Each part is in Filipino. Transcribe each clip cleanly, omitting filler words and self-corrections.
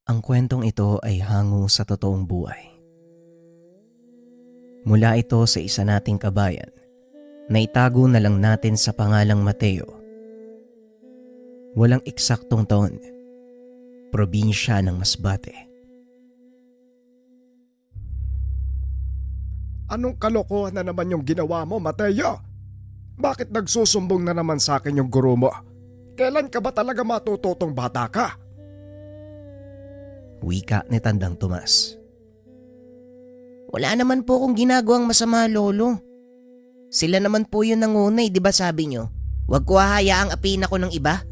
Ang kwentong ito ay hango sa totoong buhay. Mula ito sa isa nating kabayan na itago na lang natin sa pangalang Mateo. Walang eksaktong taon, probinsya ng Masbate. Anong kalokohan na naman yung ginawa mo, Mateo? Bakit nagsusumbong na naman sa akin yung guro mo? Kailan ka ba talaga matututong bata ka? Wika ni Tandang Tomas. Wala naman po akong ginagawang masama, Lolo. Sila naman po yung nangunay, di ba sabi nyo? Huwag ko hahayaang apiin ako ng iba.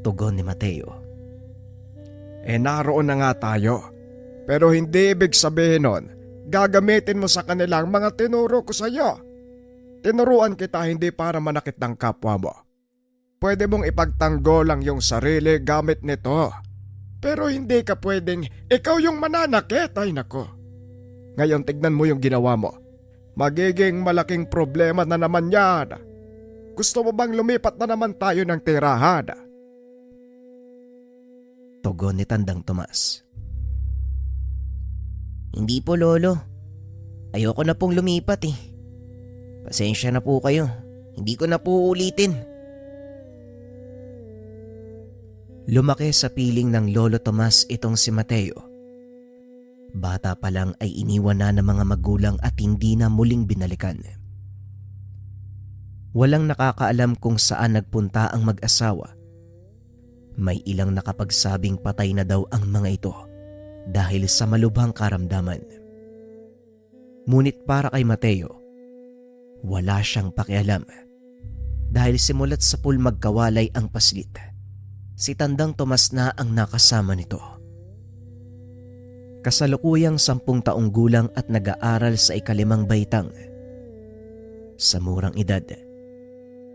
Tugon ni Mateo. Naroon na nga tayo. Pero hindi ibig sabihin nun, gagamitin mo sa kanilang mga tinuro ko sa'yo. Tinuruan kita hindi para manakit ng kapwa mo. Pwede mong ipagtanggol lang yung sarili gamit nito. Pero hindi ka pwedeng ikaw yung mananakit, ay nako. Ngayon tignan mo yung ginawa mo. Magiging malaking problema na naman yan. Gusto mo bang lumipat na naman tayo ng tirahan? Tugon ni Tandang Tomas. Hindi po, Lolo. Ayoko na pong lumipat eh. Pasensya na po kayo. Hindi ko na po ulitin. Lumaki sa piling ng Lolo Tomas itong si Mateo. Bata pa lang ay iniwan na ng mga magulang at hindi na muling binalikan. Walang nakakaalam kung saan nagpunta ang mag-asawa. May ilang nakapagsabing patay na daw ang mga ito dahil sa malubhang karamdaman. Ngunit para kay Mateo, wala siyang pakialam dahil simulat sa pool magkawalay ang paslit. Si Tandang Tomas na ang nakasama nito. Kasalukuyang 10 taong gulang at nag-aaral sa ika-5 baitang. Sa murang edad,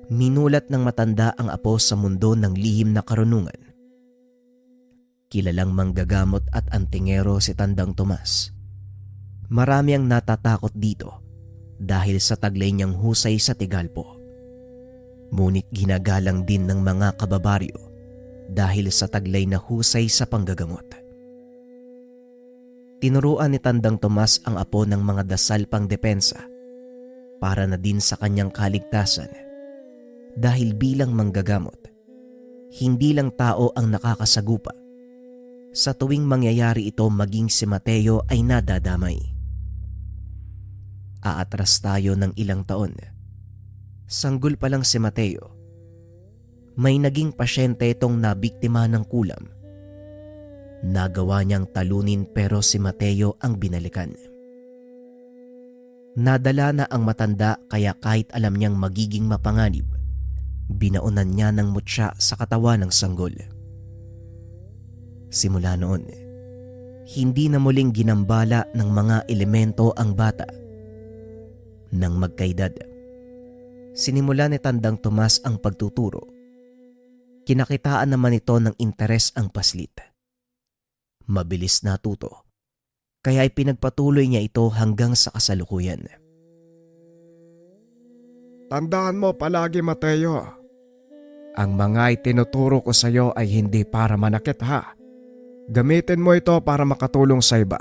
minulat ng matanda ang apo sa mundo ng lihim na karunungan. Kilalang manggagamot at antingero si Tandang Tomas. Marami ang natatakot dito dahil sa taglay niyang husay sa Tigalpo. Ngunit ginagalang din ng mga kababaryo dahil sa taglay na husay sa panggagamot. Tinuruan ni Tandang Tomas ang apo ng mga dasal pang depensa para na din sa kanyang kaligtasan dahil bilang manggagamot, hindi lang tao ang nakakasagupa. Sa tuwing mangyayari ito maging si Mateo ay nadadamay. Aatras tayo ng ilang taon. Sanggol pa lang si Mateo. May naging pasyente itong nabiktima ng kulam. Nagawa niyang talunin pero si Mateo ang binalikan. Nadala na ang matanda kaya kahit alam niyang magiging mapanganib, binaunan niya ng mutya sa katawan ng sanggol. Simula noon, hindi na muling ginambala ng mga elemento ang bata. Nang magkaedad, sinimula ni Tandang Tomas ang pagtuturo. Kinakitaan naman ito ng interes ang paslit. Mabilis natuto, kaya ipinagpatuloy niya ito hanggang sa kasalukuyan. Tandaan mo palagi, Mateo. Ang mga itinuturo ko sa iyo ay hindi para manakit, ha. Gamitin mo ito para makatulong sa iba.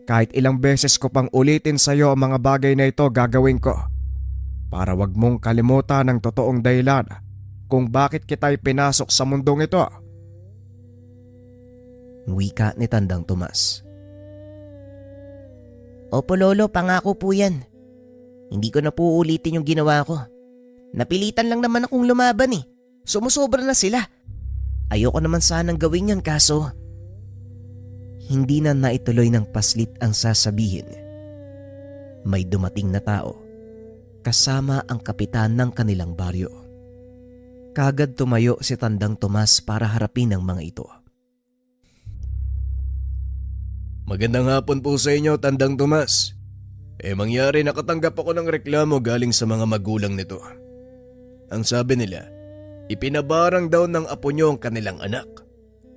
Kahit ilang beses ko pang ulitin sa iyo ang mga bagay na ito gagawin ko. Para wag mong kalimutan ang totoong dahilan kung bakit kita ipinasok sa mundong ito. Wika ni Tandang Tomas. Opo, Lolo, pangako po yan. Hindi ko na po ulitin yung ginawa ko. Napilitan lang naman akong lumaban eh. Sumusobra na sila. Ayoko naman sanang gawin yan kaso Hindi na naituloy ng paslit ang sasabihin. May dumating na tao, kasama ang kapitan ng kanilang baryo. Kagad tumayo si Tandang Tomas para harapin ang mga ito. Magandang hapon po sa inyo, Tandang Tomas. Mangyari nakatanggap ako ng reklamo galing sa mga magulang nito. Ang sabi nila, ipinabarang daw ng apo nyo ang kanilang anak.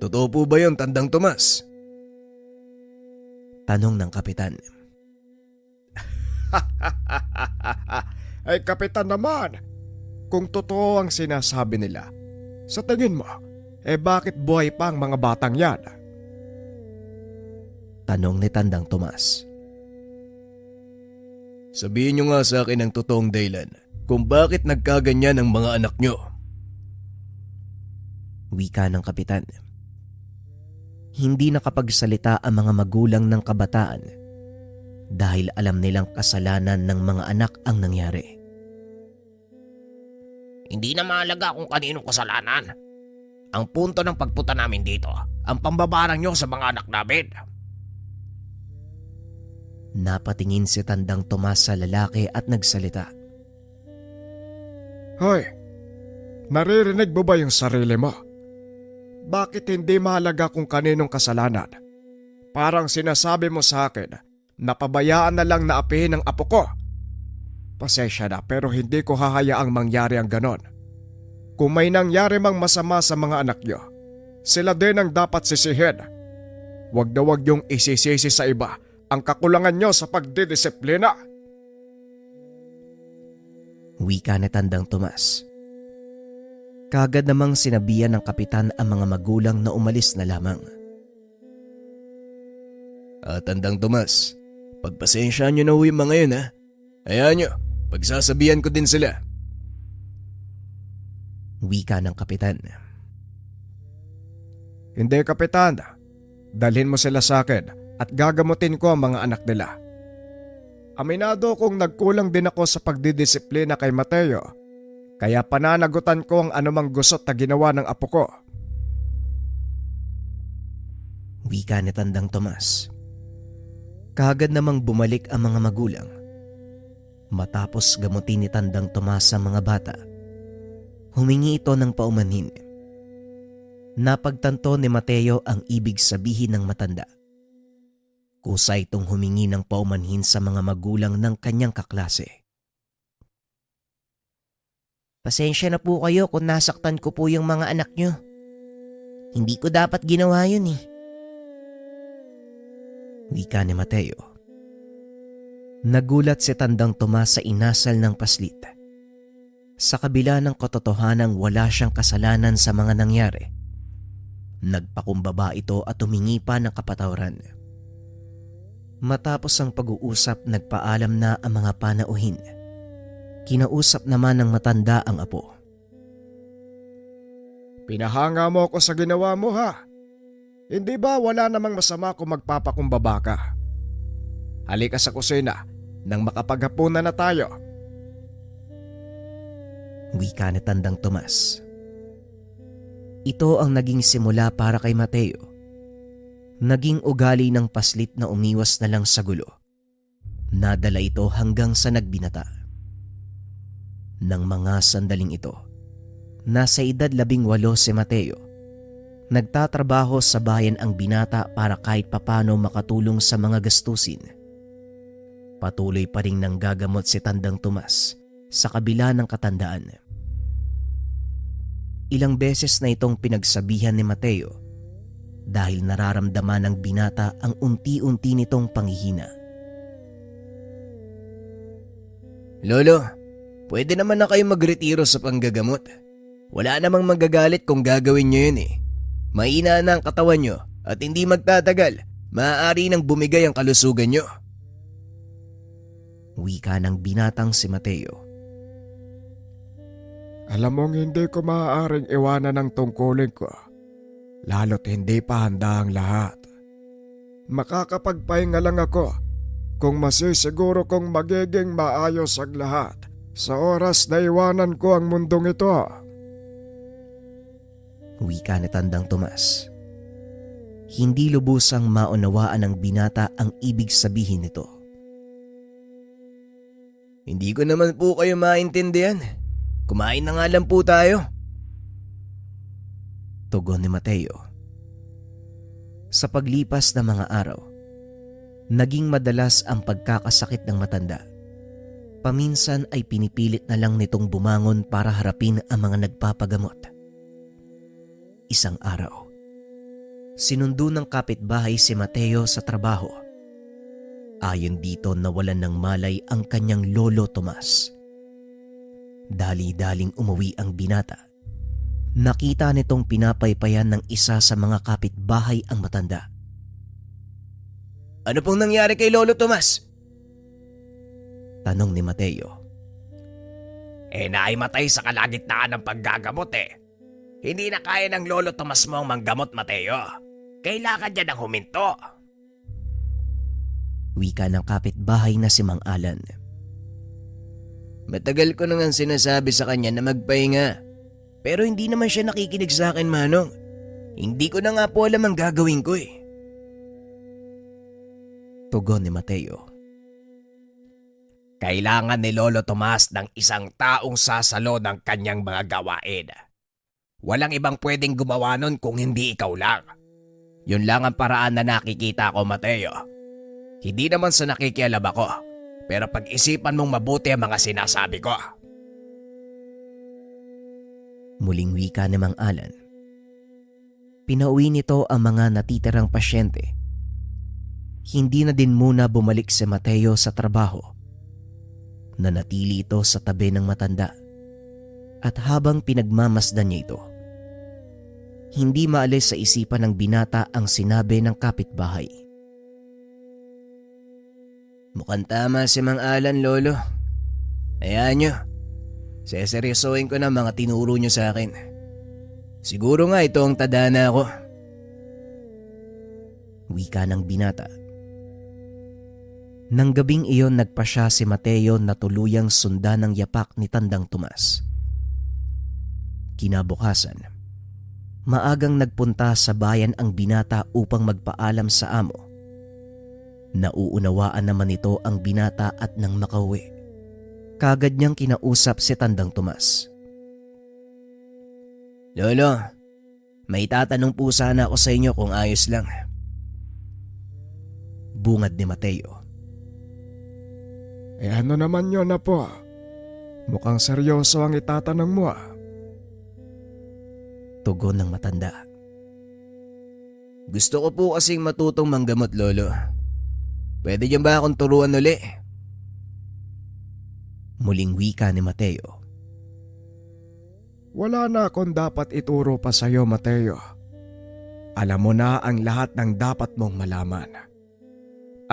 Totoo po ba yun, Tandang Tomas? Tanong ng kapitan. Ay kapitan naman, kung totoo ang sinasabi nila, sa tingin mo, bakit buhay pa ang mga batang yan? Tanong ni Tandang Tomas. Sabihin niyo nga sa akin ang totoong dahilan kung bakit nagkaganyan ang mga anak niyo. Wika ng kapitan. Hindi nakapagsalita ang mga magulang ng kabataan dahil alam nilang kasalanan ng mga anak ang nangyari. Hindi na mahalaga kung kaninong kasalanan. Ang punto ng pagpunta namin dito, ang pambabarang nyo sa mga anak namin. Napatingin si Tandang Tomas sa lalaki at nagsalita. Hoy, naririnig mo ba yung sarili mo? Bakit hindi mahalaga kung kaninong kasalanan? Parang sinasabi mo sa akin na pabayaan na lang na apihin ang apo ko. Pasensya na pero hindi ko hahayaang mangyari ang ganon. Kung may nangyari mang masama sa mga anak nyo, sila din ang dapat sisihin. Huwag na huwag yung isisisi sa iba ang kakulangan nyo sa pagdidisiplina. Wika ni Tandang Tomas. Kagad namang sinabihan ng kapitan ang mga magulang na umalis na lamang. Tandang Tomas, pagpasensyaan niyo na ho yung mga yun ha. Hayaan niyo, pagsasabihan ko din sila. Wika ng kapitan. Hindi, Kapitan. Dalhin mo sila sa akin at gagamutin ko ang mga anak nila. Aminado kong nagkulang din ako sa pagdidisiplina kay Mateo, kaya pananagutan ko ang anumang gusot na ginawa ng apo ko. Wika ni Tandang Tomas. Kagad namang bumalik ang mga magulang. Matapos gamutin ni Tandang Tomas ang mga bata, humingi ito ng paumanhin. Napagtanto ni Mateo ang ibig sabihin ng matanda. Kusa itong humingi ng paumanhin sa mga magulang ng kanyang kaklase. Pasensya na po kayo kung nasaktan ko po yung mga anak nyo. Hindi ko dapat ginawa yun eh. Wika ni Mateo. Nagulat si Tandang Tomas sa inasal ng paslit. Sa kabila ng katotohanang wala siyang kasalanan sa mga nangyari, nagpakumbaba ito at humingi pa ng kapatawaran. Matapos ang pag-uusap, nagpaalam na ang mga panauhin. Kinausap naman ng matanda ang apo. Pinahanga mo ako sa ginawa mo ha. Hindi ba wala namang masama kung magpapakumbaba ka? Halika sa kusina nang makapaghapunan na tayo. Wika ni Tandang Tomas. Ito ang naging simula para kay Mateo. Naging ugali ng paslit na umiwas na lang sa gulo. Nadala ito hanggang sa nagbinata. Nang mga sandaling ito, nasa edad 18 si Mateo. Nagtatrabaho sa bayan ang binata para kahit papano makatulong sa mga gastusin. Patuloy pa rin nang gagamot si Tandang Tomas sa kabila ng katandaan. Ilang beses na itong pinagsabihan ni Mateo dahil nararamdaman ng binata ang unti-unti nitong panghihina. Lolo, pwede naman na kayo magretiro sa panggagamot. Wala namang magagalit kung gagawin nyo yun eh. Mahina na ang katawan nyo at hindi magtatagal, maaari nang bumigay ang kalusugan nyo. Wika ng binatang si Mateo. Alam mong hindi ko maaaring iwanan ang tungkulin ko, lalo't hindi pa handa ang lahat. Makakapagpahinga lang ako kung masisiguro kong magiging maayos ang lahat sa oras na iwanan ko ang mundong ito. Wika ni Tandang Tomas. Hindi lubusang maunawaan ng binata ang ibig sabihin nito. Hindi ko naman po kayo maintindihan. Kumain na nga lang po tayo. Tugon ni Mateo. Sa paglipas ng mga araw, naging madalas ang pagkakasakit ng matanda. Paminsan ay pinipilit na lang nitong bumangon para harapin ang mga nagpapagamot. Isang araw, sinundo ng kapitbahay si Mateo sa trabaho. Ayon dito, nawalan ng malay ang kanyang lolo Tomas. Dali-daling umuwi ang binata Nakita nitong pinapaypayan ng isa sa mga kapitbahay ang matanda. Ano pong nangyari kay Lolo Tomas? Tanong ni Mateo. Naimatay sa kalagitnaan ng paggagamot Hindi na kaya ng Lolo Tomas mo ang manggamot, Mateo. Kailangan niya ng huminto. Wika ng kapitbahay na si Mang Alan. Matagal ko nang sinasabi sa kanya na magpahinga. Pero hindi naman siya nakikinig sa akin, Manong. Hindi ko na nga po alam ang gagawin ko Tugon ni Mateo. Kailangan ni Lolo Tomas ng isang taong sasalo ng kanyang mga gawain. Walang ibang pwedeng gumawa nun kung hindi ikaw lang. Yun lang ang paraan na nakikita ko, Mateo. Hindi naman sa nakikialam ako, pero pag-isipan mong mabuti ang mga sinasabi ko. Muling wika ni Mang Alan. Pinauwi nito ang mga natitirang pasyente. Hindi na din muna bumalik si Mateo sa trabaho. Nanatili ito sa tabi ng matanda. At habang pinagmamasdan niya ito, hindi maalis sa isipan ng binata ang sinabi ng kapitbahay. Mukhang tama si Mang Alan, Lolo. Hayaan nyo. Seseryosohin ko na mga tinuro nyo sa akin. Siguro nga ito ang tadhana ko. Wika ng binata. Nang gabing iyon nagpasya si Mateo na tuluyang sundan ng yapak ni Tandang Tomas. Kinabukasan, maagang nagpunta sa bayan ang binata upang magpaalam sa amo. Nauunawaan naman ito ang binata at nang makauwi, kagad niyang kinausap si Tandang Tomas. Lolo, may tatanong po sana ako sa inyo kung ayos lang. Bungad ni Mateo. Ano naman yun, Apo? Mukhang seryoso ang itatanong mo Tugon ng matanda. Gusto ko po kasing matutong manggamot, Lolo. Pwede niyo ba akong turuan uli? Muling wika ni Mateo. Wala na akong dapat ituro pa sa'yo, Mateo. Alam mo na ang lahat ng dapat mong malaman.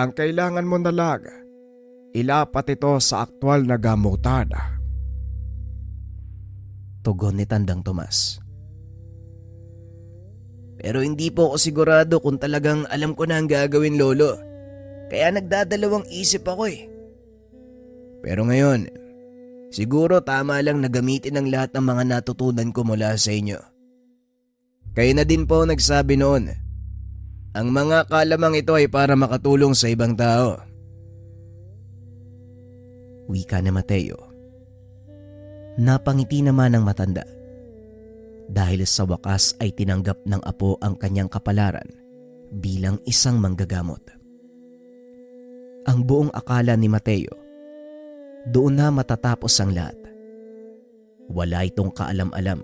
Ang kailangan mo na lang, ilapat ito sa aktwal na gamutan. Tugon ni Tandang Tomas. Pero hindi po ako sigurado kung talagang alam ko na ang gagawin, Lolo. Kaya nagdadalawang isip ako Pero ngayon, siguro tama lang na gamitin ang lahat ng mga natutunan ko mula sa inyo. Kayo na din po nagsabi noon, ang mga kalamang ito ay para makatulong sa ibang tao. Wika ni Mateo. Napangiti naman ang matanda. Dahil sa wakas ay tinanggap ng apo ang kanyang kapalaran bilang isang manggagamot. Ang buong akala ni Mateo, doon na matatapos ang lahat. Wala itong kaalam-alam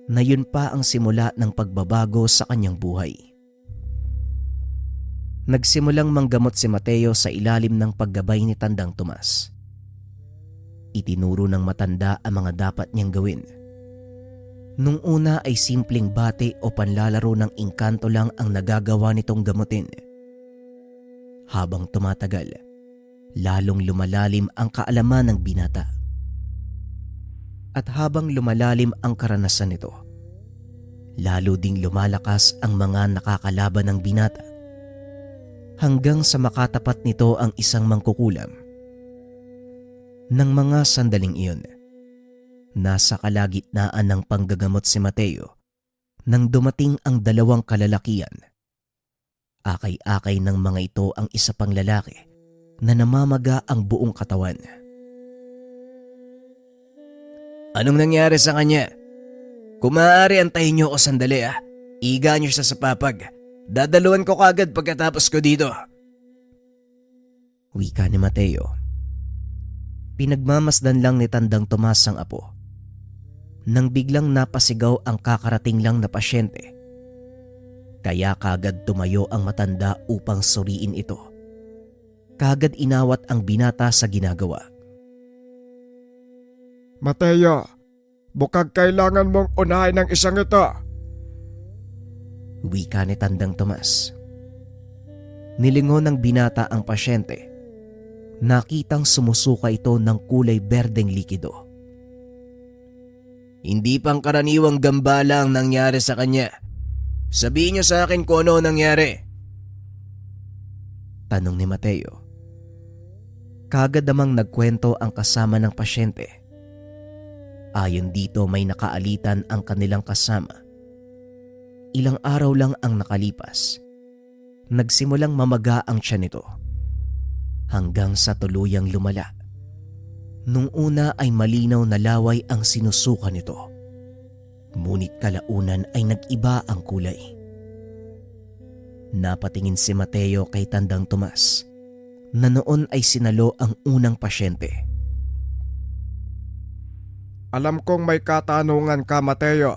na yun pa ang simula ng pagbabago sa kanyang buhay. Nagsimulang manggamot si Mateo sa ilalim ng paggabay ni Tandang Tomas. Itinuro ng matanda ang mga dapat niyang gawin. Nung una ay simpleng bate o panlalaro ng engkanto lang ang nagagawa nitong gamutin. Habang tumatagal, lalong lumalalim ang kaalaman ng binata. At habang lumalalim ang karanasan nito, lalo ding lumalakas ang mga nakakalaban ng binata. Hanggang sa makatapat nito ang isang mangkukulam. Nang mga sandaling iyon, nasa kalagitnaan ng panggagamot si Mateo nang dumating ang dalawang kalalakian. Akay-akay ng mga ito ang isa pang lalaki na namamaga ang buong katawan. Anong nangyari sa kanya? Kung maaari antayin niyo ako sandali Iga niyo siya sa papag. Dadaluan ko kagad pagkatapos ko dito. Wika ni Mateo. Pinagmamasdan lang ni Tandang Tomas ang apo. Nang biglang napasigaw ang kakarating lang na pasyente. Kaya kagad tumayo ang matanda upang suriin ito. Kagad inawat ang binata sa ginagawa. Mateo, Bukag kailangan mong unahin ng isang ito. Wika ni Tandang Tomas. Nilingon ng binata ang pasyente. Nakitang sumusuka ito ng kulay berdeng likido. Hindi pangkaraniwang gambala ang nangyari sa kanya. Sabihin niyo sa akin kung ano nangyari. Tanong ni Mateo. Kagad namang nagkwento ang kasama ng pasyente. Ayon dito may nakaalitan ang kanilang kasama. Ilang araw lang ang nakalipas. Nagsimulang mamaga ang tiyan nito. Hanggang sa tuluyang lumala. Nung una ay malinaw na laway ang sinusuka nito. Ngunit kalaunan ay nag-iba ang kulay. Napatingin si Mateo kay Tandang Tomas na noon ay sinalo ang unang pasyente. Alam kong may katanungan ka, Mateo.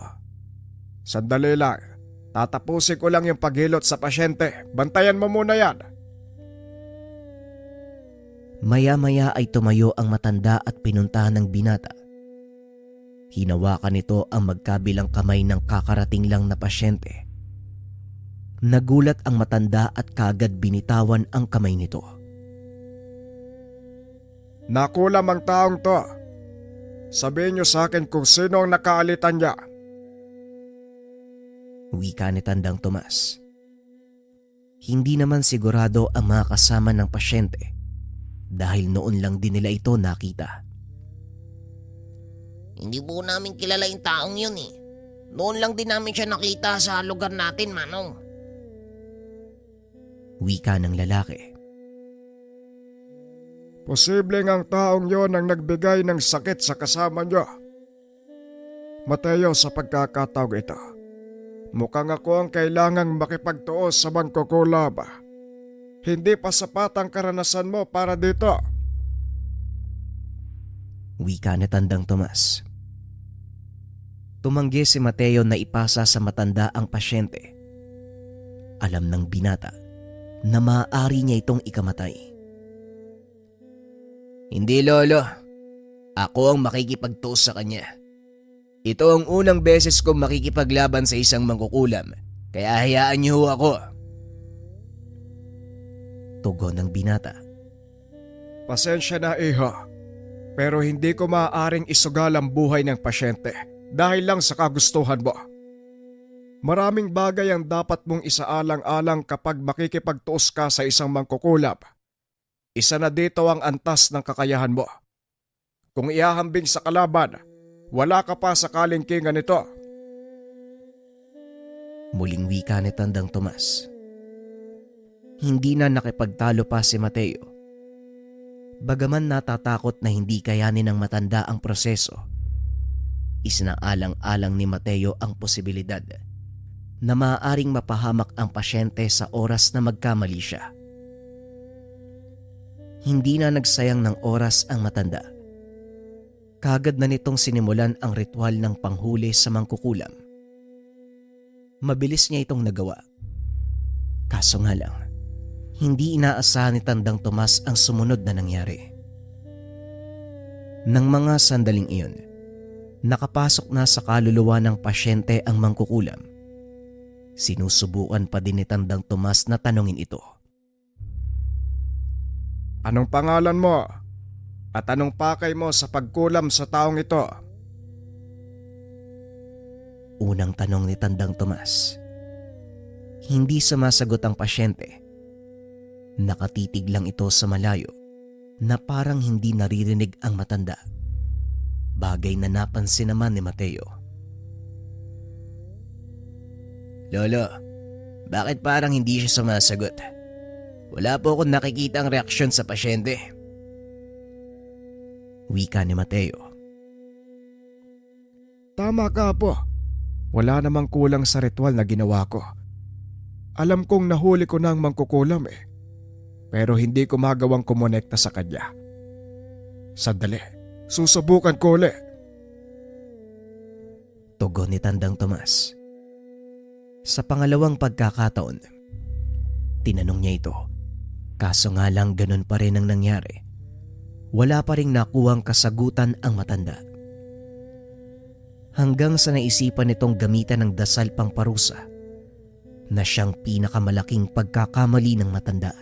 Sandali lang. Tatapusin ko lang yung paghilot sa pasyente. Bantayan mo muna yan. Maya-maya ay tumayo ang matanda at pinuntahan ng binata. Hinawakan nito ang magkabilang kamay ng kakarating lang na pasyente. Nagulat ang matanda at kagad binitawan ang kamay nito. Nakulam ang taong to. Sabihin niyo sa akin kung sino ang nakaalitan niya. Wika ni Tandang Tomas. Hindi naman sigurado ang mga kasama ng pasyente dahil noon lang din nila ito nakita. Hindi po namin kilala yung taong yun eh. Noon lang din namin siya nakita sa lugar natin, Manong. Wika ng lalaki. Posibleng ang taong yon ang nagbigay ng sakit sa kasama niyo. Mateo, sa pagkakataong ito, mukhang ako ang kailangang makipagtuos sa mangkukulab. Hindi pa sapat ang karanasan mo para dito. Wika ni Tandang Tomas. Tumanggi si Mateo na ipasa sa matanda ang pasyente. Alam ng binata na maaari niya itong ikamatay. Hindi, Lolo. Ako ang makikipagtuos sa kanya. Ito ang unang beses kong makikipaglaban sa isang mangkukulam, kaya hayaan niyo ako. Tugon ng binata. Pasensya na, iho. Pero hindi ko maaaring isugal ang buhay ng pasyente dahil lang sa kagustuhan mo. Maraming bagay ang dapat mong isaalang-alang kapag makikipagtuos ka sa isang mangkukulab. Isa na dito ang antas ng kakayahan mo. Kung ihahambing sa kalaban, wala ka pa sa kalingkingan nito. Muling wika ni Tandang Tomas. Hindi na nakipagtalo pa si Mateo. Bagaman natatakot na hindi kayanin ng matanda ang proseso, isinaalang-alang ni Mateo ang posibilidad na maaaring mapahamak ang pasyente sa oras na magkamali siya. Hindi na nagsayang ng oras ang matanda. Kagad na nitong sinimulan ang ritual ng panghuli sa mangkukulam. Mabilis niya itong nagawa. Kaso nga lang, hindi inaasahan ni Tandang Tomas ang sumunod na nangyari. Nang mga sandaling iyon, nakapasok na sa kaluluwa ng pasyente ang mangkukulam. Sinusubukan pa din ni Tandang Tomas na tanungin ito. Anong pangalan mo? At anong pakay mo sa pagkulam sa taong ito? Unang tanong ni Tandang Tomas. Hindi sumasagot ang pasyente. Nakatitig lang ito sa malayo na parang hindi naririnig ang matanda. Bagay na napansin naman ni Mateo. Lolo, bakit parang hindi siya sumasagot? Wala po akong nakikita ang reaksyon sa pasyente. Wika ni Mateo. Tama ka po. Wala namang kulang sa ritual na ginawa ko. Alam kong nahuli ko na ang mangkukulam eh. Pero hindi ko magawang kumonekta sa kanya. Sandali, susubukan ko ulit. Tugon ni Tandang Tomas. Sa pangalawang pagkakataon, tinanong niya ito. Kaso nga lang ganun pa rin ang nangyari. Wala pa ring nakuhang kasagutan ang matanda. hanggang sa naisipan nitong gamitan ng dasal pang parusa na siyang pinakamalaking pagkakamali ng matanda.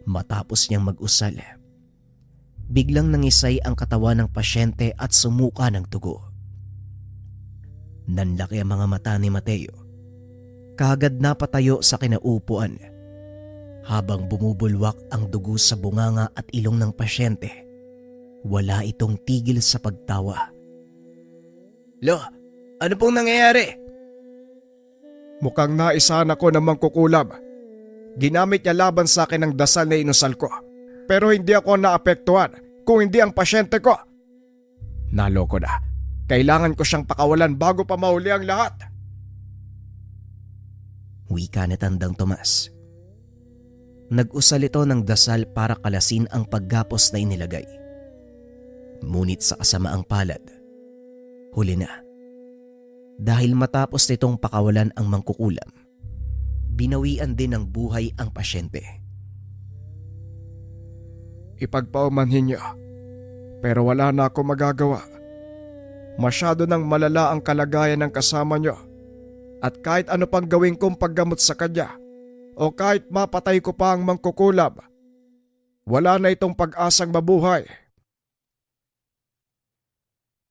Matapos niyang mag-usal, biglang nangisay ang katawan ng pasyente at sumuka ng dugo. Nanlaki ang mga mata ni Mateo. Kaagad napatayo sa kinaupuan habang bumubulwak ang dugo sa bunganga at ilong ng pasyente. Wala itong tigil sa pagtawa. Lo, ano pong nangyayari? Mukhang naisana ko na mangkukulam. Ginamit niya laban sa akin ang dasal na inusal ko. Pero hindi ako naapektuhan kung hindi ang pasyente ko. Naloko na. Kailangan ko siyang pakawalan bago pa mahuli ang lahat. Wika ni Tandang Tomas. Nag-usal ito ng dasal para kalasin ang paggapos na inilagay. Ngunit sa kasamaang palad, huli na. Dahil matapos nitong pakawalan ang mangkukulam, binawian din ng buhay ang pasyente. Ipagpaumanhin niyo. Pero wala na ako magagawa. Masyado nang malala ang kalagayan ng kasama niyo. At kahit ano pang gawin kong paggamot sa kanya, o kahit mapatay ko pa ang mangkukulam, wala na itong pag-asang mabuhay.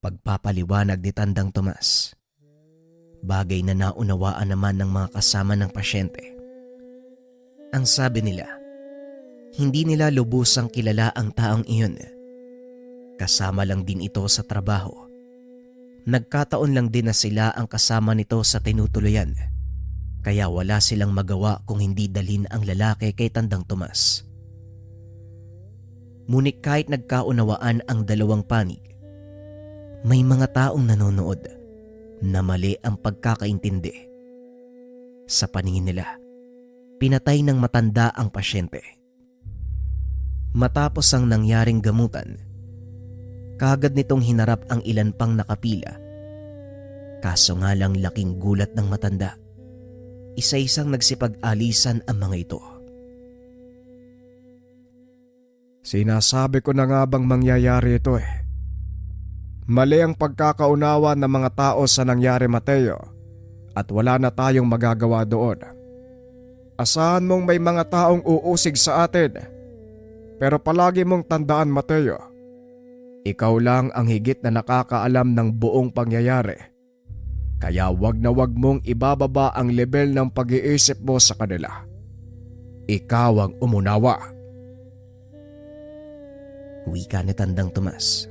Pagpapaliwanag ni Tandang Tomas, bagay na naunawaan naman ng mga kasama ng pasyente. Ang sabi nila, hindi nila lubusang kilala ang taong iyon. Kasama lang din ito sa trabaho. Nagkataon lang din na sila ang kasama nito sa tinutuluyan, kaya wala silang magawa kung hindi dalhin ang lalaki kay Tandang Tomas. Ngunit kahit nagkaunawaan ang dalawang panig, may mga taong nanonood na mali ang pagkakaintindi. Sa paningin nila, pinatay ng matanda ang pasyente. Matapos ang nangyaring gamutan, kaagad nitong hinarap ang ilan pang nakapila. Kaso nga lang laking gulat ng matanda. Isa-isang nagsipag-alisan ang mga ito. Sinasabi ko na nga bang mangyayari ito eh. Mali ang pagkakaunawa ng mga tao sa nangyari, Mateo, at wala na tayong magagawa doon. Asahan mong may mga taong uusig sa atin. Pero palagi mong tandaan, Mateo, ikaw lang ang higit na nakakaalam ng buong pangyayari. Kaya wag na wag mong ibababa ang level ng pag-iisip mo sa kanila. Ikaw ang umunawa. Wika ni Tandang Tomas.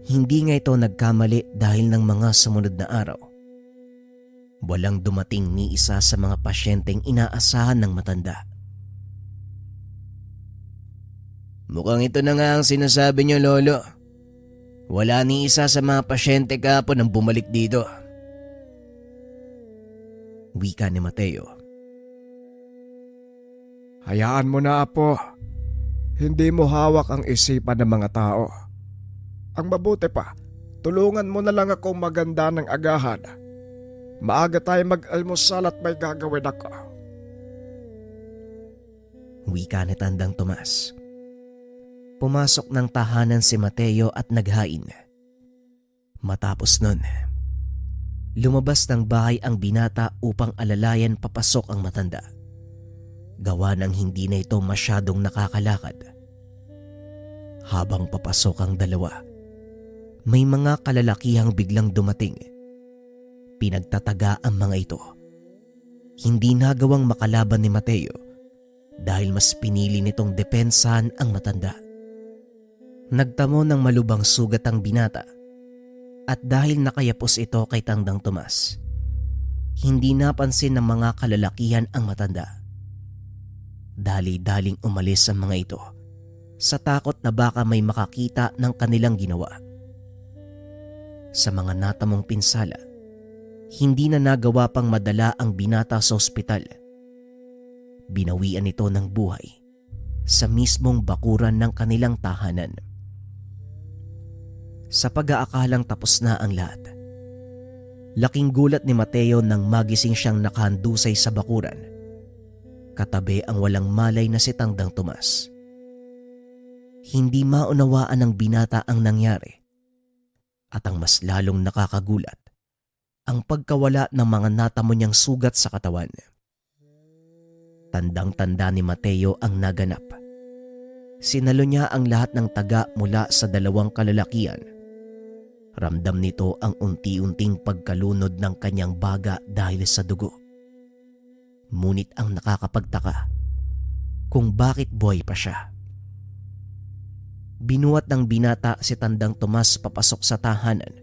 Hindi nga ito nagkamali dahil ng mga sumunod na araw. Walang dumating ni isa sa mga pasyenteng inaasahan ng matanda. Mukhang ito na nga ang sinasabi niyo, Lolo. Wala ni isa sa mga pasyente kahapon ang bumalik dito. Wika ni Mateo. Hayaan mo na, Apo. Hindi mo hawak ang isipan ng mga tao. Ang mabuti pa, tulungan mo na lang akong maganda ng agahan. Maaga tayo mag-almusal at may gagawin ako. Wika ni Tandang Tomas. Pumasok ng tahanan si Mateo at naghain. Matapos nun, lumabas ng bahay ang binata upang alalayan papasok ang matanda. Gawa ng hindi na ito masyadong nakakalakad. Habang papasok ang dalawa, may mga kalalakihang biglang dumating. Pinagtataga ang mga ito. Hindi nagawang makalaban ni Mateo dahil mas pinili nitong depensahan ang matanda. Nagtamo ng malubang sugat ang binata at dahil nakayapos ito kay Tandang Tomas, hindi napansin ng mga kalalakihan ang matanda. Dali-daling umalis ang mga ito sa takot na baka may makakita ng kanilang ginawa. Sa mga natamong pinsala, hindi na nagawa pang madala ang binata sa ospital. Binawian ito ng buhay sa mismong bakuran ng kanilang tahanan. Sa pag-aakalang tapos na ang lahat, laking gulat ni Mateo nang magising siyang nakahandusay sa bakuran. Katabi ang walang malay na si Tandang Tomas. Hindi maunawaan ng binata ang nangyari. At ang mas lalong nakakagulat, ang pagkawala ng mga natamo niyang sugat sa katawan. Tandang-tanda ni Mateo ang naganap. Sinalo niya ang lahat ng taga mula sa dalawang kalalakian. Ramdam nito ang unti-unting pagkalunod ng kanyang baga dahil sa dugo. Ngunit ang nakakapagtaka, kung bakit buhay pa siya. Binuhat ng binata si Tandang Tomas papasok sa tahanan.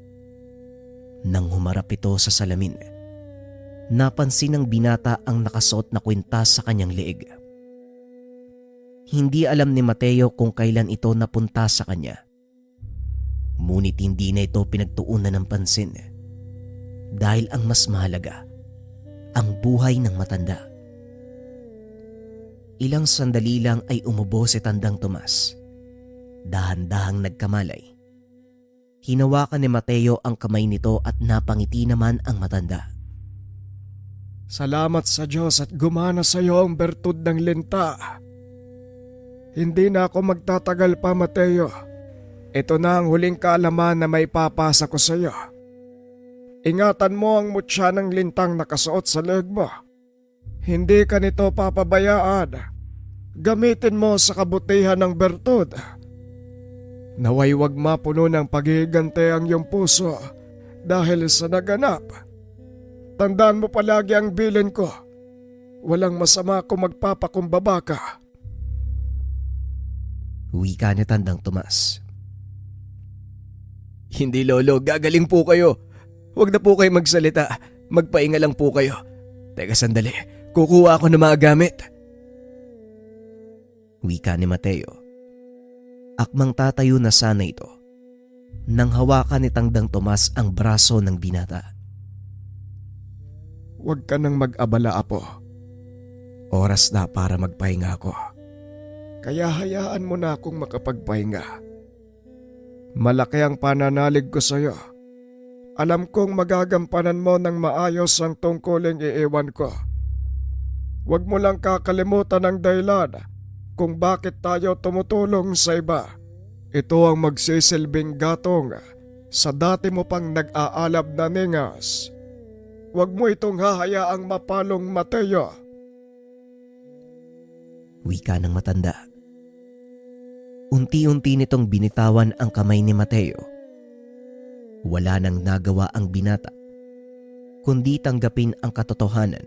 Nang humarap ito sa salamin, napansin ng binata ang nakasuot na kwintas sa kanyang leeg. Hindi alam ni Mateo kung kailan ito napunta sa kanya. Ngunit hindi na ito pinagtuunan ng pansin dahil ang mas mahalaga, ang buhay ng matanda. Ilang sandali lang ay umubo si Tandang Tomas. Dahan-dahang nagkamalay. Hinawakan ni Mateo ang kamay nito at napangiti naman ang matanda. Salamat sa Diyos at gumana sa iyo ang bertud ng linta. Hindi na ako magtatagal pa, Mateo. Ito na ang huling kaalaman na may papasa ko sa iyo. Ingatan mo ang mutya ng lintang nakasuot sa leeg mo. Hindi ka nito papabayaan. Gamitin mo sa kabutihan ng bertud. Naway wag mapuno ng paghihigante ang iyong puso dahil sa naganap. Tandaan mo palagi ang bilin ko. Walang masama kung magpapakumbaba ka. Wika ni Tandang Tomas. Hindi lolo, gagaling po kayo. Huwag na po kayo magsalita. Magpahinga lang po kayo. Teka sandali, kukuha ako ng mga gamit. Wika ni Mateo. Akmang tatayo na sana ito nang hawakan ni Tandang Tomas ang braso ng binata. Huwag ka nang mag-abala, apo. Oras na para magpahinga ako. Kaya hayaan mo na akong makapagpahinga. Malaki ang pananalig ko sa iyo. Alam kong magagampanan mo ng maayos ang tungkuling iiwan ko. Huwag mo lang kakalimutan ang dahilan kung bakit tayo tumutulong sa iba. Ito ang magsisilbing gatong sa dati mo pang nag-aalab na ningas. Huwag mo itong hahayaang mapalong, Mateo. Wika ng matanda. Unti-unti nitong binitawan ang kamay ni Mateo. Wala nang nagawa ang binata, kundi tanggapin ang katotohanan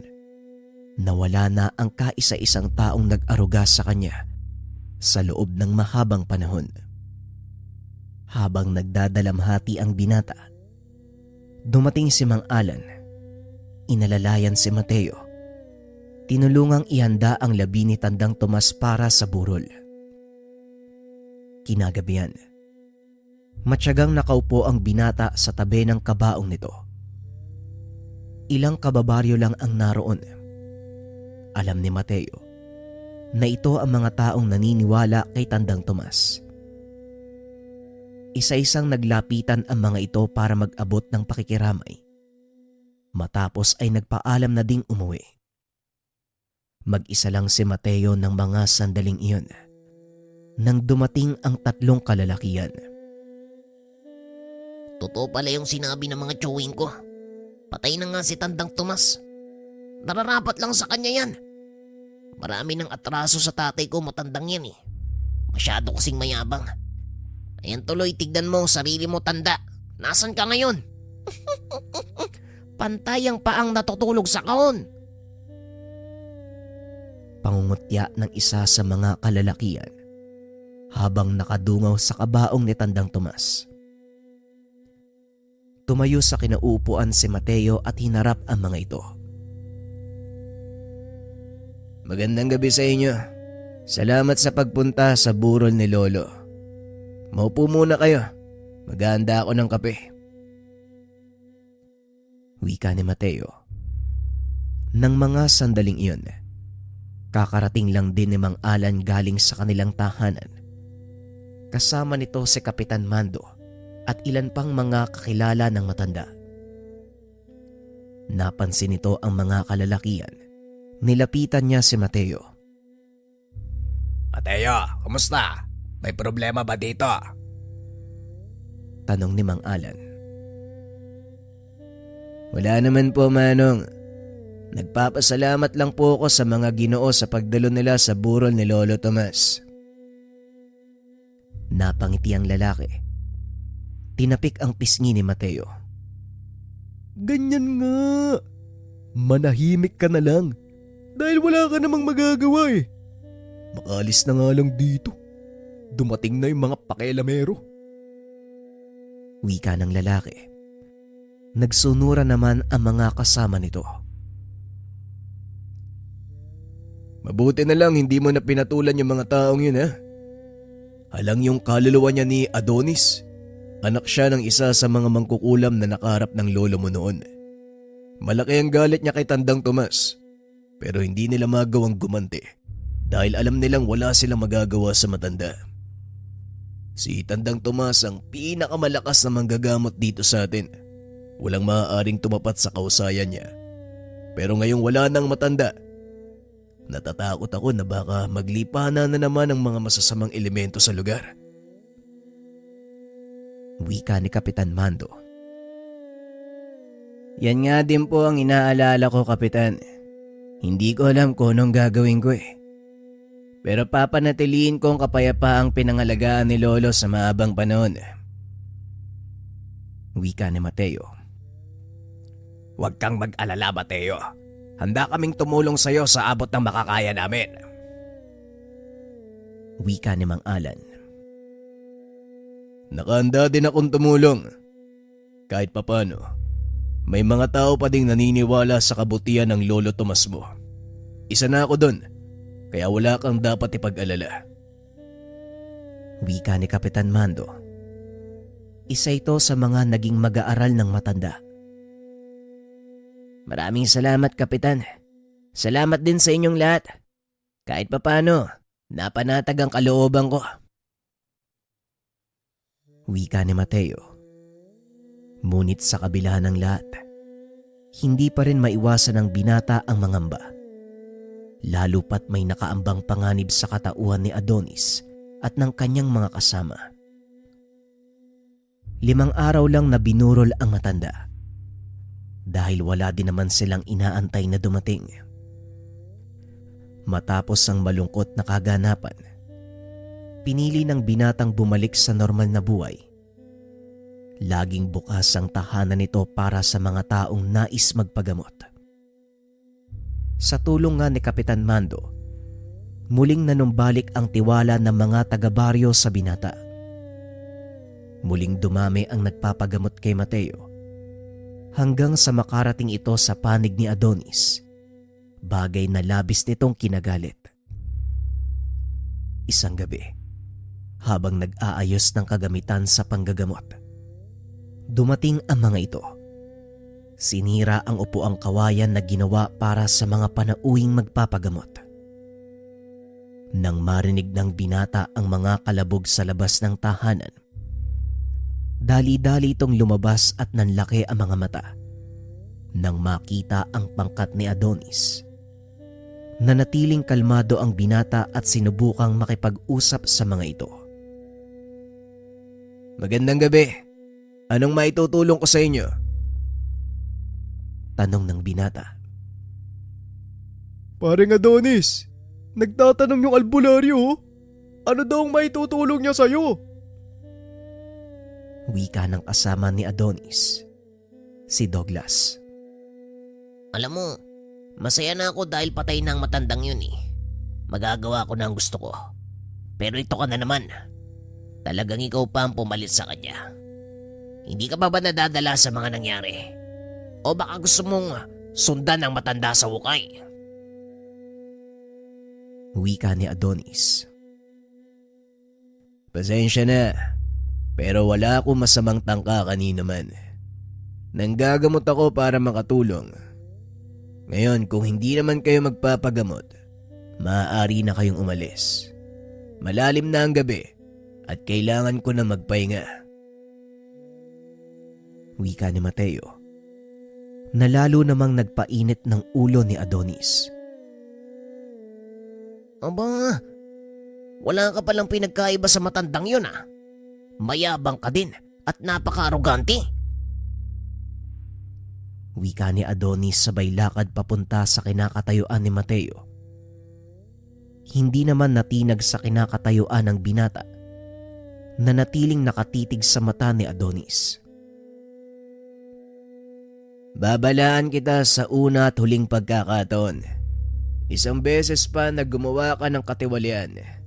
na wala na ang kaisa-isang taong nag-aruga sa kanya sa loob ng mahabang panahon. Habang nagdadalamhati ang binata, dumating si Mang Alan. Inalalayan si Mateo. Tinulungang ihanda ang labi ni Tandang Tomas para sa burol. Kinagabihan, matyagang nakaupo ang binata sa tabi ng kabaong nito. Ilang kababaryo lang ang naroon. Alam ni Mateo na ito ang mga taong naniniwala kay Tandang Tomas. Isa-isang naglapitan ang mga ito para mag-abot ng pakikiramay. Matapos ay nagpaalam na ding umuwi. Mag-isa lang si Mateo ng mga sandaling iyon nang dumating ang tatlong kalalakian. Totoo pala yung sinabi ng mga chewing ko. Patay na nga si Tandang Tomas. Nararapat lang sa kanya yan. Marami ng atraso sa tatay ko, matandang yan eh. Masyado kasing mayabang. Ayan tuloy, tignan mo ang sarili mo, tanda. Nasaan ka ngayon? Pantay ang paang natutulog sa kahon. Pangungutya ng isa sa mga kalalakian habang nakadungaw sa kabaong ni Tandang Tomas. Tumayo sa kinauupuan si Mateo at hinarap ang mga ito. Magandang gabi sa inyo. Salamat sa pagpunta sa burol ni Lolo. Maupo muna kayo. Maghahanda ako ng kape. Wika ni Mateo. Nang mga sandaling iyon, kakarating lang din ni Mang Alan galing sa kanilang tahanan. Kasama nito si Kapitan Mando at ilan pang mga kakilala ng matanda. Napansin nito ang mga kalalakian. Nilapitan niya si Mateo. Mateo, kumusta? May problema ba dito? Tanong ni Mang Alan. Wala naman po, Manong. Nagpapasalamat lang po ako sa mga Ginoo sa pagdalo nila sa burol ni Lolo Tomas. Napangiti ang lalaki. Tinapik ang pisngi ni Mateo. Ganyan nga. Manahimik ka na lang. Dahil wala ka namang magagawa eh. Makalis na nga lang dito. Dumating na yung mga pakialamero. Wika ng lalaki. Nagsunura naman ang mga kasama nito. Mabuti na lang hindi mo na pinatulan yung mga taong yun ha. Halang yung kaluluwa niya ni Adonis. Anak siya ng isa sa mga mangkukulam na nakaharap ng lolo mo noon. Malaki ang galit niya kay Tandang Tomas. Pero hindi nila magawang gumanti dahil alam nilang wala silang magagawa sa matanda. Si Tandang Tomas ang pinakamalakas na manggagamot dito sa atin. Walang maaaring tumapat sa kausayan niya. Pero ngayong wala nang matanda, natatakot ako na baka maglipanan na naman ang mga masasamang elemento sa lugar. Wika ni Kapitan Mando. Yan nga din po ang inaalala ko, Kapitan. Hindi ko alam kung anong gagawin ko eh. Pero papanatiliin ko ang kapayapaang pinangalagaan ni Lolo sa maabang panahon. Wika ni Mateo. Huwag kang mag-alala, Mateo. Handa kaming tumulong sa'yo sa abot ng makakaya namin. Wika ni Mang Alan. Nakahanda din akong tumulong. Kahit papano, may mga tao pa ding naniniwala sa kabutihan ng Lolo Tomas mo. Isa na ako doon, kaya wala kang dapat ipag-alala. Wika ni Kapitan Mando. Isa ito sa mga naging mag-aaral ng matanda. Maraming salamat, Kapitan. Salamat din sa inyong lahat. Kahit papano, napanatag ang kalooban ko. Wika ni Mateo. Ngunit sa kabila ng lahat, hindi pa rin maiwasan ng binata ang mangamba. Lalo pat may nakaambang panganib sa katauhan ni Adonis at ng kanyang mga kasama. 5 araw lang na binurol ang matanda. Dahil wala din naman silang inaantay na dumating. Matapos ang malungkot na kaganapan, pinili ng binatang bumalik sa normal na buhay. Laging bukas ang tahanan nito para sa mga taong nais magpagamot. Sa tulong nga ni Kapitan Mando, muling nanumbalik ang tiwala ng mga taga-baryo sa binata. Muling dumami ang nagpapagamot kay Mateo. Hanggang sa makarating ito sa panig ni Adonis, bagay na labis nitong kinagalit. Isang gabi, habang nag-aayos ng kagamitan sa panggagamot, dumating ang mga ito. Sinira ang upuang kawayan na ginawa para sa mga panauwing magpapagamot. Nang marinig ng binata ang mga kalabog sa labas ng tahanan, dali-dali itong lumabas at nanlaki ang mga mata. Nang makita ang pangkat ni Adonis, nanatiling kalmado ang binata at sinubukang makipag-usap sa mga ito. Magandang gabi. Anong maitutulong ko sa inyo? Tanong ng binata. Paring Adonis, nagtatanong yung albularyo. Ano daw ang maitutulong niya sa'yo? Wika ng kasama ni Adonis, si Douglas. Alam mo, masaya na ako dahil patay na ang matandang yun eh. Magagawa ko na ang gusto ko. Pero ito ka na naman. Talagang ikaw pa ang pumalit sa kanya. Hindi ka ba nadadala sa mga nangyari? O baka gusto mong sundan ang matanda sa hukay? Wika ni Adonis. Pasensya na. Pero wala akong masamang tangka kanina man. Nanggagamot ako para makatulong. Ngayon kung hindi naman kayo magpapagamot, maaari na kayong umalis. Malalim na ang gabi at kailangan ko na magpahinga. Wika ni Mateo, na lalo namang nagpainit ng ulo ni Adonis. Aba, wala ka palang pinagkaiba sa matandang yun ah. Mayabang ka din at napaka-arogante. Wika ni Adonis sabay lakad papunta sa kinakatayuan ni Mateo. Hindi naman natinag sa kinakatayuan ng binata na natiling nakatitig sa mata ni Adonis. Babalaan kita sa una at huling pagkakataon. Isang beses pa na gumawa ka ng katiwalian.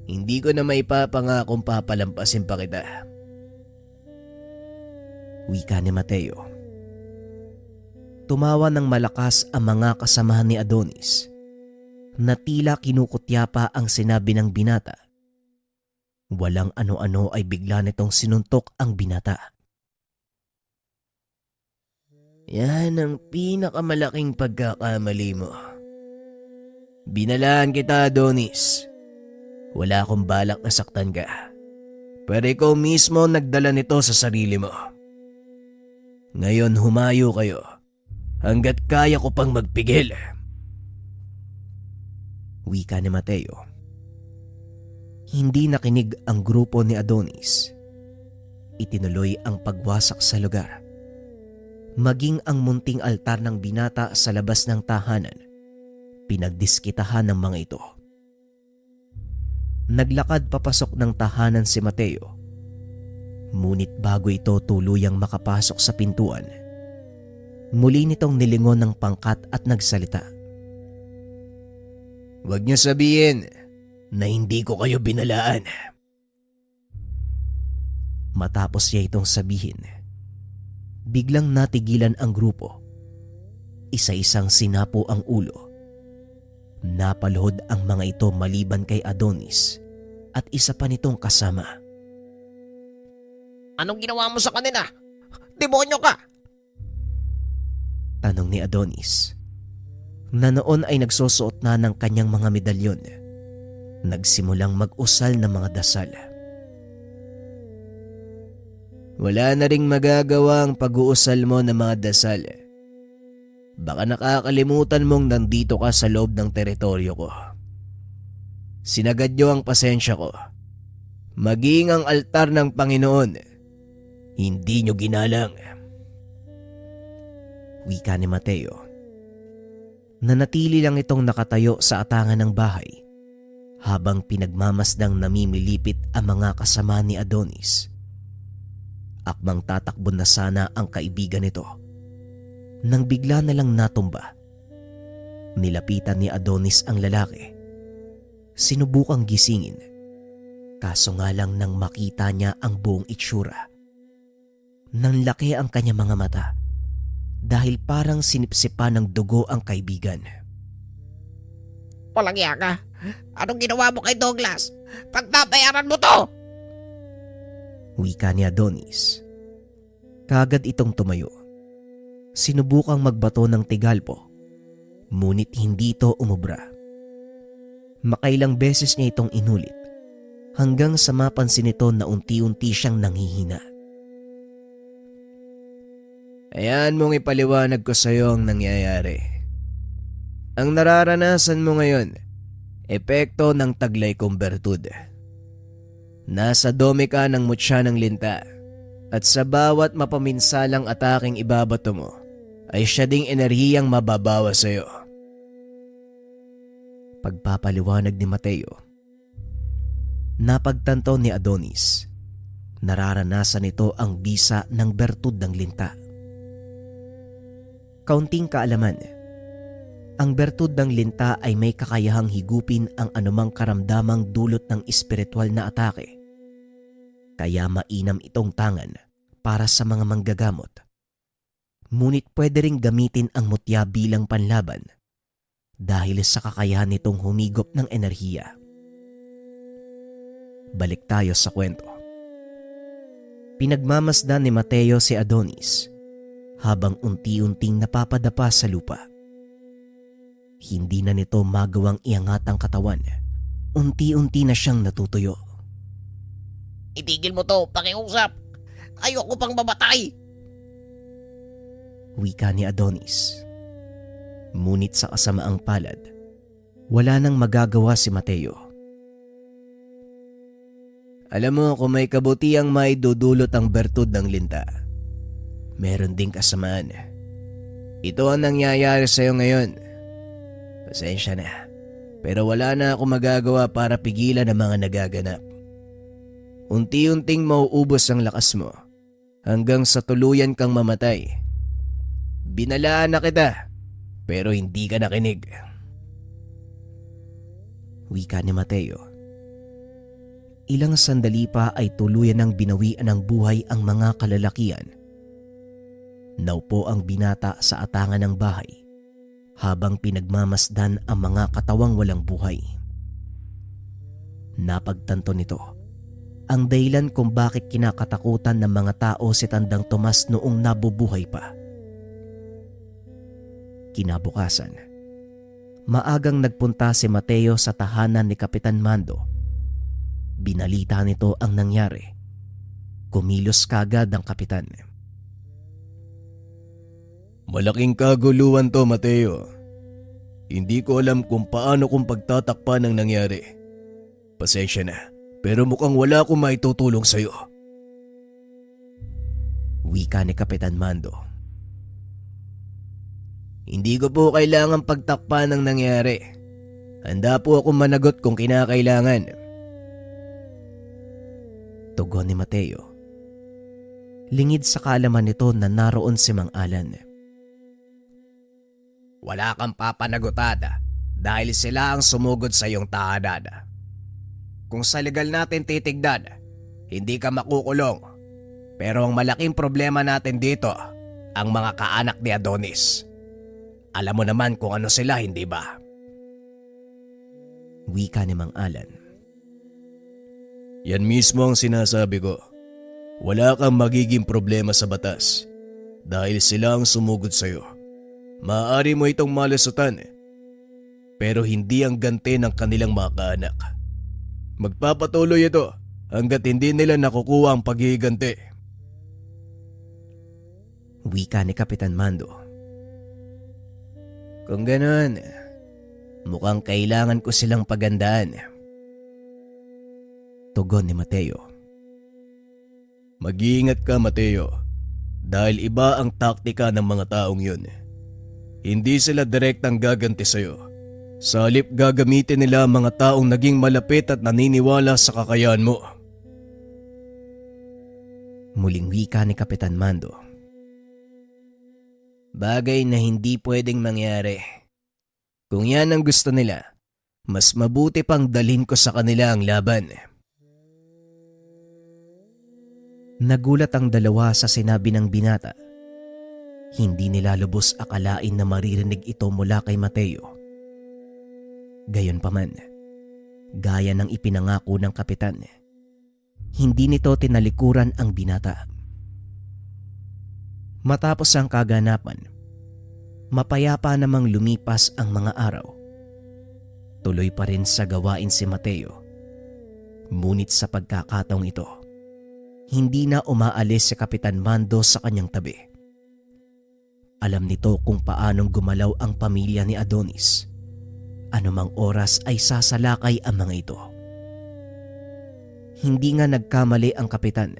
Hindi ko na maipapangakong papalampasin pa kita. Wika ni Mateo. Tumawa ng malakas ang mga kasamahan ni Adonis na tila kinukutya pa ang sinabi ng binata. Walang ano-ano ay bigla nitong sinuntok ang binata. Yan ang pinakamalaking pagkakamali mo. Binalaan kita, Adonis. Wala akong balak na saktan ka. Pero ikaw mismo nagdala nito sa sarili mo. Ngayon humayo kayo hanggat kaya ko pang magpigil. Wika ni Mateo. Hindi nakinig ang grupo ni Adonis. Itinuloy ang pagwasak sa lugar. Maging ang munting altar ng binata sa labas ng tahanan, pinagdiskitahan ng mga ito. Naglakad papasok ng tahanan si Mateo. Ngunit bago ito tuluyang makapasok sa pintuan, muli nitong nilingon ng pangkat at nagsalita. Huwag niyo sabihin na hindi ko kayo binalaan. Matapos niya itong sabihin, biglang natigilan ang grupo. Isa-isang sinapo ang ulo. Napaluhod ang mga ito maliban kay Adonis at isa pa nitong kasama. Anong ginawa mo sa kanila? Demonyo ka! Tanong ni Adonis, na noon ay nagsusuot na ng kanyang mga medalyon. Nagsimulang mag-usal ng mga dasal. Wala na ring magagawa ang pag-uusal mo ng mga dasal. Baka nakakalimutan mong nandito ka sa loob ng teritoryo ko. Sinagad niyo ang pasensya ko. Maging ang altar ng Panginoon, hindi niyo ginalang. Wika ni Mateo. Nanatili lang itong nakatayo sa atangan ng bahay habang pinagmamasdang namimilipit ang mga kasama ni Adonis. Akmang tatakbo na sana ang kaibigan nito nang bigla na lang natumba. Nilapitan ni Adonis ang lalaki. Sinubukang gisingin, kaso nga lang nang makita niya ang buong itsura. Nang laki ang kanya mga mata dahil parang sinipsipan ng dugo ang kaibigan. Walang iya ka. Anong ginawa mo kay Douglas? Pagbabayaran mo to! Wika ni Adonis. Kagad itong tumayo. Sinubukang magbato ng tigalpo, ngunit hindi ito umubra. Makailang beses niya itong inulit hanggang sa mapansin nito na unti-unti siyang nanghihina. Ayan mong ipaliwanag ko sa iyo ang nangyayari. Ang nararanasan mo ngayon, epekto ng taglay kong bertud. Nasa dome ka ng mutya ng linta at sa bawat mapaminsalang ataking ibabato mo ay siya ding enerhiyang mababawa sa iyo. Pagpapaliwanag ni Mateo. Napagtanto ni Adonis. Nararanasan nito ang bisa ng bertud ng linta. Kaunting kaalaman. Ang bertud ng linta ay may kakayahang higupin ang anumang karamdamang dulot ng espiritual na atake. Kaya mainam itong tangan para sa mga manggagamot. Ngunit pwede ring gamitin ang mutya bilang panlaban dahil sa kakayahan nitong humigop ng enerhiya. Balik tayo sa kwento. Pinagmamasdan ni Mateo si Adonis habang unti-unting napapadapa sa lupa. Hindi na nito magawang iangat ang katawan. Unti-unti na siyang natutuyo. Itigil mo to, pakiusap. Ayoko pang mamatay. Wika ni Adonis. Ngunit sa kasamaang palad, wala nang magagawa si Mateo. Alam mo kung may kabutiang maidudulot ang bertud ng linta, meron ding kasamaan. Ito ang nangyayari sa'yo ngayon. Pasensya na. Pero wala na ako magagawa para pigilan ang mga nagaganap. Unti-unting mauubos ang lakas mo hanggang sa tuluyan kang mamatay. Binalaan na kita pero hindi ka nakinig. Wika ni Mateo. Ilang sandali pa ay tuluyan ng binawian ng buhay ang mga kalalakian. Naupo ang binata sa atangan ng bahay habang pinagmamasdan ang mga katawang walang buhay. Napagtanto nito ang dahilan kung bakit kinakatakutan ng mga tao si Tandang Tomas noong nabubuhay pa. Kinabukasan, maagang nagpunta si Mateo sa tahanan ni Kapitan Mando. Binalita nito ang nangyari. Kumilos kagad ang kapitan. Malaking kaguluhan to, Mateo. Hindi ko alam kung paano kong pagtatakpan ang nangyari. Pasensya na, pero mukhang wala akong maitutulong sa'yo. Wika ni Kapitan Mando. Hindi ko po kailangan pagtakpan ng nangyari. Handa po akong managot kung kinakailangan. Tugon ni Mateo. Lingid sa kaalaman nito na naroon si Mang Alan. Wala kang papanagutada dahil sila ang sumugod sa iyong tahanan. Kung sa legal natin titignan, hindi ka makukulong. Pero ang malaking problema natin dito, ang mga kaanak ni Adonis. Alam mo naman kung ano sila, hindi ba? Wika ni Mang Alan. Yan mismo ang sinasabi ko. Wala kang magiging problema sa batas dahil sila ang sumugod sa'yo. Maaari mo itong malusutan, pero hindi ang ganti ng kanilang mga kaanak. Magpapatuloy ito hanggat hindi nila nakukuha ang paghihiganti. Wika ni Kapitan Mando. Kung ganon, mukhang kailangan ko silang pagandaan. Tugon ni Mateo. Mag-iingat ka, Mateo, dahil iba ang taktika ng mga taong yun. Hindi sila direktang gaganti sa'yo. Sa halip gagamitin nila ang mga taong naging malapit at naniniwala sa kakayahan mo. Muling wika ni Kapitan Mando. Bagay na hindi pwedeng mangyari. Kung yan ang gusto nila, mas mabuti pang dalhin ko sa kanila ang laban. Nagulat ang dalawa sa sinabi ng binata. Hindi nila lubos akalain na maririnig ito mula kay Mateo. Gayunpaman, gaya ng ipinangako ng kapitan, hindi nito tinalikuran ang binata. Matapos ang kaganapan, mapayapa namang lumipas ang mga araw. Tuloy pa rin sa gawain si Mateo. Ngunit sa pagkakataong ito, hindi na umaalis si Kapitan Mando sa kanyang tabi. Alam nito kung paanong gumalaw ang pamilya ni Adonis. Anumang oras ay sasalakay ang mga ito. Hindi nga nagkamali ang kapitan.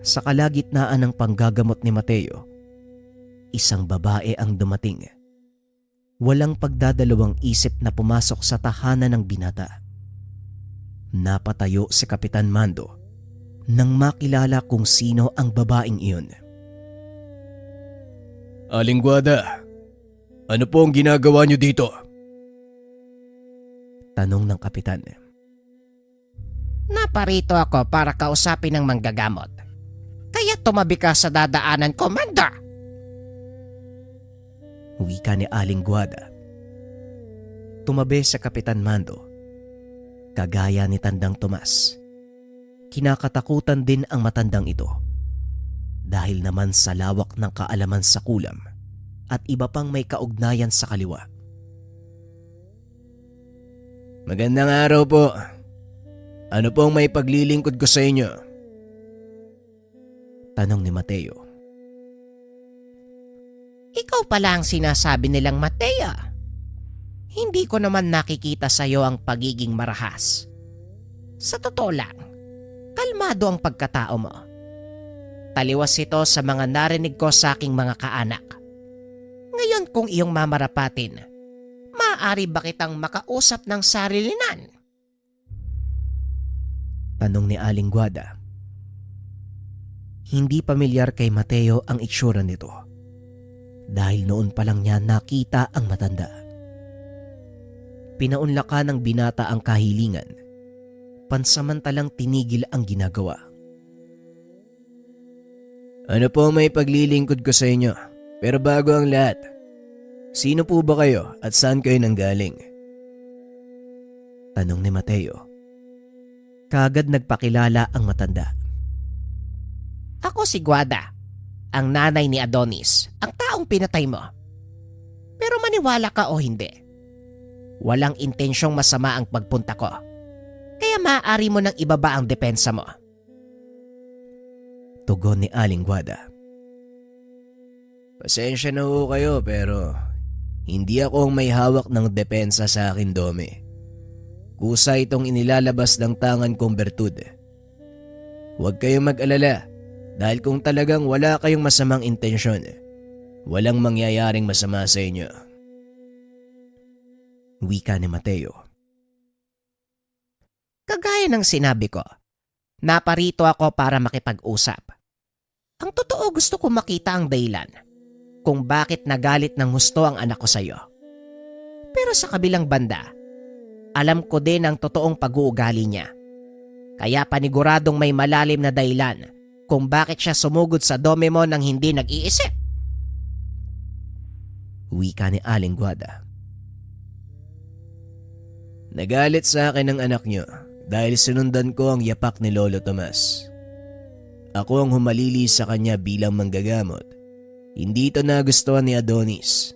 Sa kalagitnaan ng panggagamot ni Mateo, isang babae ang dumating. Walang pagdadalawang isip na pumasok sa tahanan ng binata. Napatayo si Kapitan Mando nang makilala kung sino ang babaeng iyon. Aling Guada, ano po ang ginagawa niyo dito? Tanong ng kapitan. Naparito ako para kausapin ng manggagamot. Kaya tumabi ka sa dadaanan ko, Manda! Wika ni Aling Guada. Tumabi sa Kapitan Mando. Kagaya ni Tandang Tomas. Kinakatakutan din ang matandang ito. Dahil naman sa lawak ng kaalaman sa kulam at iba pang may kaugnayan sa kaliwa. Magandang araw po. Ano pong may paglilingkod ko sa inyo? Tanong ni Mateo. Ikaw pala ang sinasabi nilang Matea. Hindi ko naman nakikita sa iyo ang pagiging marahas. Sa totoo lang, kalmado ang pagkatao mo. Taliwas ito sa mga narinig ko sa aking mga kaanak. Ngayon kung iyong mamarapatin, maaari ba kitang makausap ng sarilinan? Tanong ni Aling Guada. Hindi pamilyar kay Mateo ang itsura nito dahil noon pa lang niya nakita ang matanda. Pinaunlakan ng binata ang kahilingan, pansamantalang tinigil ang ginagawa. Ano po may paglilingkod ko sa inyo? Pero bago ang lahat, sino po ba kayo at saan kayo nanggaling? Tanong ni Mateo. Kaagad nagpakilala ang matanda. Ako si Guada, ang nanay ni Adonis, ang taong pinatay mo. Pero maniwala ka o hindi, walang intensyong masama ang pagpunta ko. Kaya maaari mo nang ibaba ang depensa mo. Tugon ni Aling Guada. Pasensya na ho kayo pero hindi ako ang may hawak ng depensa sa akin, Dome. Kusa itong inilalabas ng tangan kong bertud. Huwag kayong mag-alala dahil kung talagang wala kayong masamang intensyon, walang mangyayaring masama sa inyo. Wika ni Mateo. Kagaya ng sinabi ko, naparito ako para makipag-usap. Ang totoo, gusto ko makita ang dahilan kung bakit nagalit ng husto ang anak ko sa'yo. Pero sa kabilang banda, alam ko din ang totoong pag-uugali niya. Kaya paniguradong may malalim na dahilan kung bakit siya sumugod sa dome mo nang hindi nag-iisip. Wika ni Aling Guada. Nagalit sa akin ang anak niyo dahil sinundan ko ang yapak ni Lolo Tomas. Ako ang humalili sa kanya bilang manggagamot. Hindi ito nagustuhan ni Adonis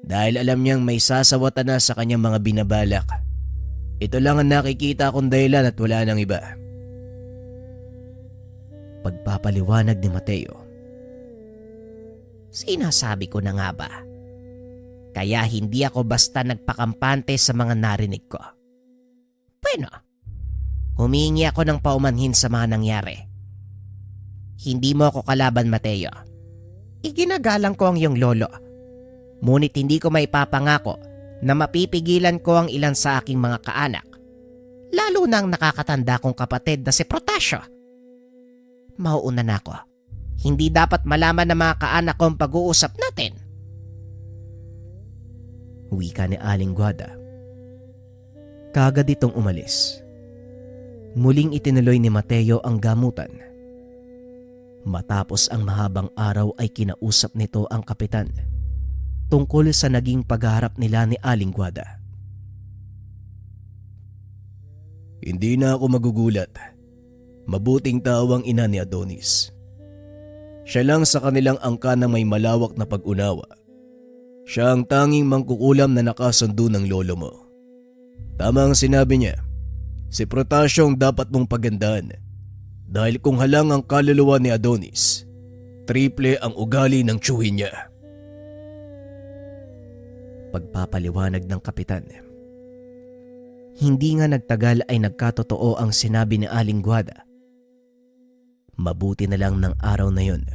dahil alam niyang may sasawatan na sa kanyang mga binabalak. Ito lang ang nakikita kong dahilan at wala nang iba. Pagpapaliwanag ni Mateo. Sinasabi ko na nga ba? Kaya hindi ako basta nagpakampante sa mga narinig ko. Bueno, humingi ako ng paumanhin sa mga nangyari. Hindi mo ako kalaban, Mateo. Iginagalang ko ang iyong lolo. Ngunit hindi ko maipapangako na mapipigilan ko ang ilan sa aking mga kaanak. Lalo na ang nakakatanda kong kapatid na si Protasio. Mauuna na ako. Hindi dapat malaman ng mga kaanak ko ang pag-uusap natin. Wika ni Aling Guada. Kaagad itong umalis. Muling itinuloy ni Mateo ang gamutan. Matapos ang mahabang araw ay kinausap nito ang kapitan tungkol sa naging pagharap nila ni Aling Guada. Hindi na ako magugulat. Mabuting tao ang ina ni Adonis. Siya lang sa kanilang angka na may malawak na pag-unawa. Siya ang tanging mangkukulam na nakasundo ng lolo mo. Tama ang sinabi niya. Si Protasio ang dapat mong pagandaan. Dahil kung halang ang kaluluwa ni Adonis, triple ang ugali ng tiyuhin niya. Pagpapaliwanag ng kapitan. Hindi nga nagtagal ay nagkatotoo ang sinabi ni Aling Guada. Mabuti na lang ng araw na yon.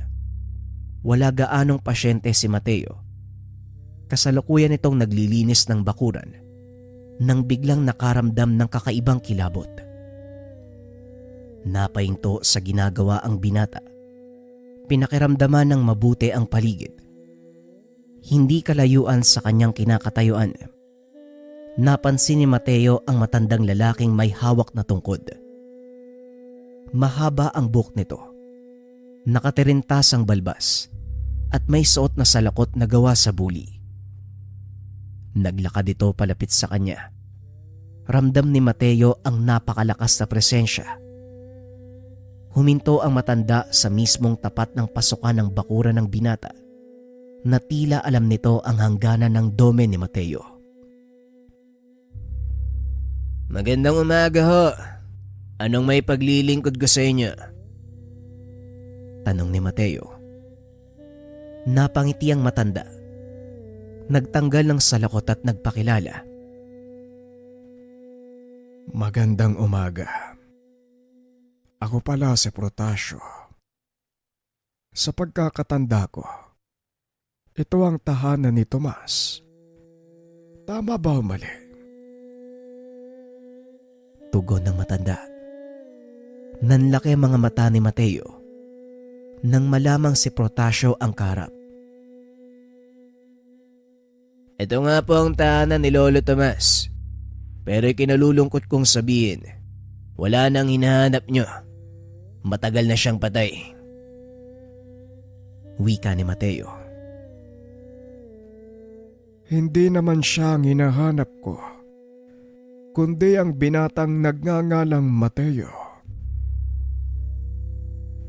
Wala gaanong pasyente si Mateo. Kasalukuyan itong naglilinis ng bakuran nang biglang nakaramdam ng kakaibang kilabot. Napahinto sa ginagawa ang binata. Pinakiramdaman ng mabuti ang paligid. Hindi kalayuan sa kanyang kinakatayuan. Napansin ni Mateo ang matandang lalaking may hawak na tungkod. Mahaba ang buhok nito. Nakatirintas ang balbas at may suot na salakot na gawa sa buli. Naglakad ito palapit sa kanya. Ramdam ni Mateo ang napakalakas na presensya. Huminto ang matanda sa mismong tapat ng pasukan ng bakuran ng binata na tila alam nito ang hangganan ng dome ni Mateo. Magandang umaga ho. Anong may paglilingkod ko sa inyo? Tanong ni Mateo. Napangiti ang matanda. Nagtanggal ng salakot at nagpakilala. Magandang umaga. Ako pala si Protasio. Sa pagkakatanda ko, Ito ang tahanan ni Tomas. Tama ba o mali? Tugon ng matanda. Nanlaki ang mga mata ni Mateo nang malamang si Protasio ang karap. Ito nga po ang tahanan ni Lolo Tomas. Pero ikinalulungkot kong sabihin, wala nang hinahanap nyo. Matagal na siyang patay. Wika ni Mateo. Hindi naman siya ang hinahanap ko, kundi ang binatang nagngangalang Mateo.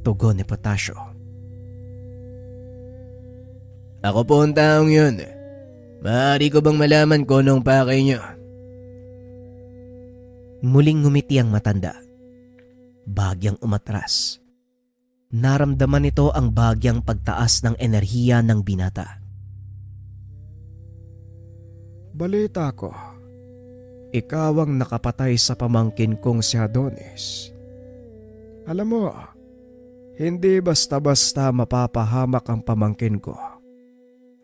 Tugon ni Protasio. Ako po ang taong yun. Maaari ko bang malaman kung anong pakay nyo? Muling ngumiti ang matanda. Bagyang umatras. Naramdaman nito ang bagyang pagtaas ng enerhiya ng binata. Balita ko, ikaw ang nakapatay sa pamangkin kong si Adonis. Alam mo, hindi basta-basta mapapahamak ang pamangkin ko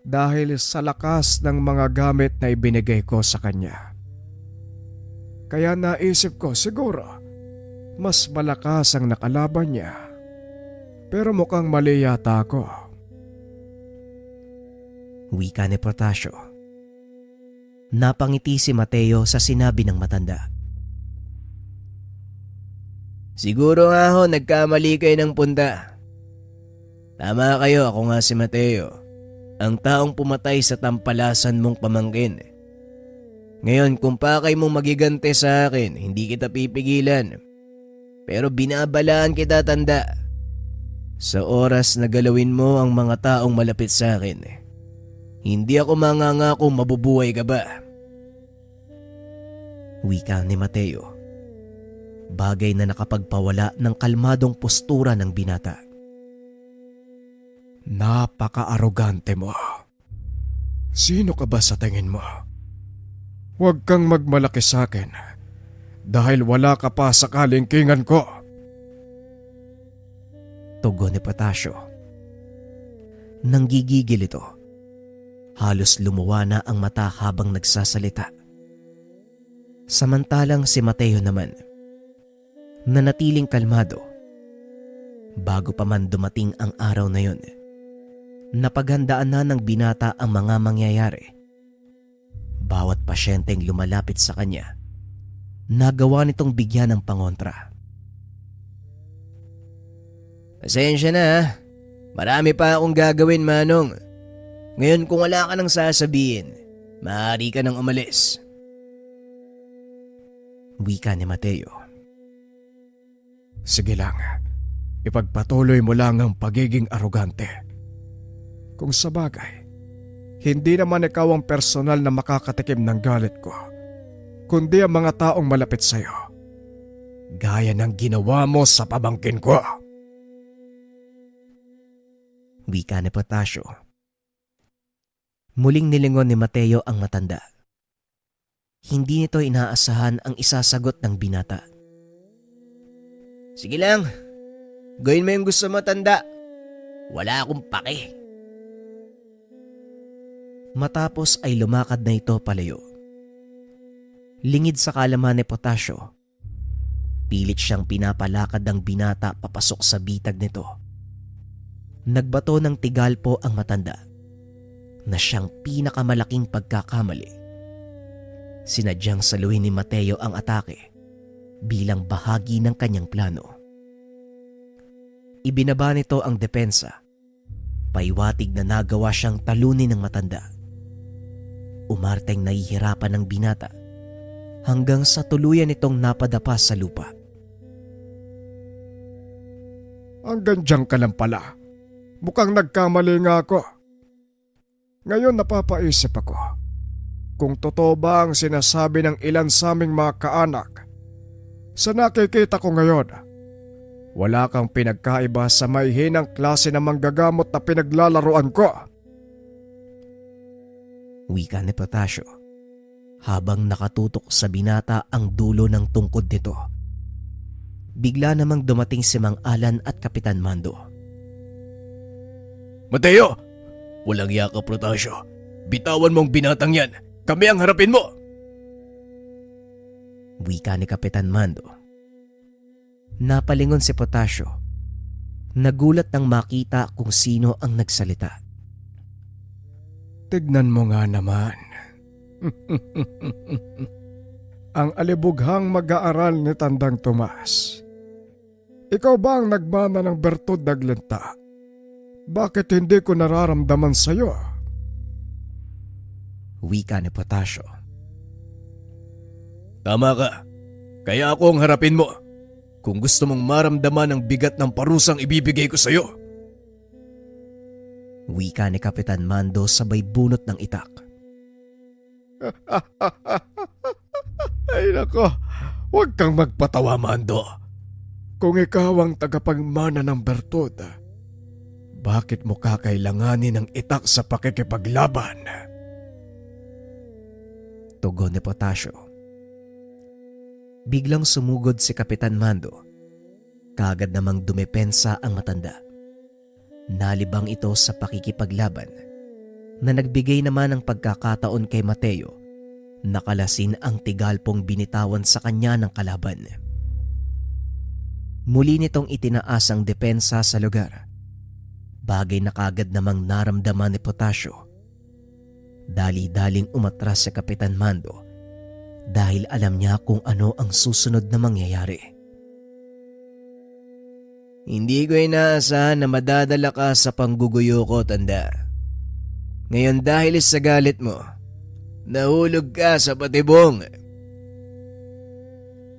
dahil sa lakas ng mga gamit na ibinigay ko sa kanya. Kaya naisip ko siguro mas malakas ang nakalaban niya. Pero mukhang mali yata ako. Wika ni Protasio. Napangiti si Mateo sa sinabi ng matanda. Siguro nga ho, nagkamali kayo ng punta. Tama kayo, ako nga si Mateo. Ang taong pumatay sa tampalasan mong pamangkin. Ngayon, kung pakay mong magigante sa akin, hindi kita pipigilan. Pero binabalaan kita, tanda. Sa oras na galawin mo ang mga taong malapit sa akin, hindi ako mangangakong mabubuhay ka ba? Wika ni Mateo. Bagay na nakapagpawala ng kalmadong postura ng binata. Napaka-arogante mo. Sino ka ba sa tingin mo? Huwag kang magmalaki sa akin dahil wala ka pa sa kalingkingan ko. Tugon ni Protasio. Nanggigigil ito. Halos lumuwa na ang mata habang nagsasalita. Samantalang si Mateo naman, nanatiling kalmado. Bago pa man dumating ang araw na yun, napaghandaan na ng binata ang mga mangyayari. Bawat pasyenteng lumalapit sa kanya, nagawa nitong bigyan ng pangontra. Pasensya na ha. Marami pa akong gagawin, Manong. Ngayon kung wala ka nang sasabihin, maaari ka nang umalis. Wika ni Mateo. Sige lang, ipagpatuloy mo lang ang pagiging arogante. Kung sa bagay, hindi naman ikaw ang personal na makakatikim ng galit ko, kundi ang mga taong malapit sa'yo. Gaya ng ginawa mo sa pamangkin ko. Wika ni Protasio. Muling nilingon ni Mateo ang matanda. Hindi nito inaasahan ang isasagot ng binata. Sige lang, gawin mo yung gusto mo, tanda. Wala akong pake. Matapos ay lumakad na ito palayo. Lingid sa kalaman ni Protasio, pilit siyang pinapalakad ng binata papasok sa bitag nito. Nagbato ng tigalpo ang matanda na siyang pinakamalaking pagkakamali. Sinadyang saluhin ni Mateo ang atake bilang bahagi ng kanyang plano. Ibinaba nito ang depensa. Paiwatig na nagawa siyang talunin ng matanda. Umarteng nahihirapan ng binata hanggang sa tuluyan itong napadapa sa lupa. Hanggang diyan ka lang pala. Mukhang nagkamali nga ako. Ngayon napapaisip ako kung totoo ba ang sinasabi ng ilan sa aming mga kaanak. Sa nakikita ko ngayon, wala kang pinagkaiba sa maihinang klase ng manggagamot na pinaglalaroan ko. Wika ni Protasio habang nakatutok sa binata ang dulo ng tungkod nito. Bigla namang dumating si Mang Alan at Kapitan Mando. Mateo! Walang yaka, Protasio. Bitawan mong binatang yan. Kami ang harapin mo! Wika ni Kapitan Mando. Napalingon si Potasio. Nagulat nang makita kung sino ang nagsalita. Tignan mo nga naman. Ang alibughang mag-aaral ni Tandang Tomas. Ikaw ba ang nagmana ng bertud naglenta? Bakit hindi ko nararamdaman sa'yo? Wika ni Potasio. Tama ka. Kaya ako ang harapin mo. Kung gusto mong maramdaman ang bigat ng parusang ibibigay ko sa'yo. Wika ni Kapitan Mando sabay bunot ng itak. Ay nako, huwag kang magpatawa, Mando. Kung ikaw ang tagapagmana ng bertud, bakit mo kakailanganin ng itak sa pakikipaglaban? Tugon ni Potasio. Biglang sumugod si Kapitan Mando. Kaagad namang dumepensa ang matanda. Nalibang ito sa pakikipaglaban na nagbigay naman ng pagkakataon kay Mateo na kalasin ang tigalpong binitawan sa kanya ng kalaban. Muli nitong itinaas ang depensa sa lugar. Bagay na kaagad namang naramdaman ni Potasio. Dali-daling umatras si Kapitan Mando dahil alam niya kung ano ang susunod na mangyayari. Hindi ko inaasahan na madadala ka sa pangguguyo ko, tanda. Ngayon dahil sa galit mo, nahulog ka sa patibong.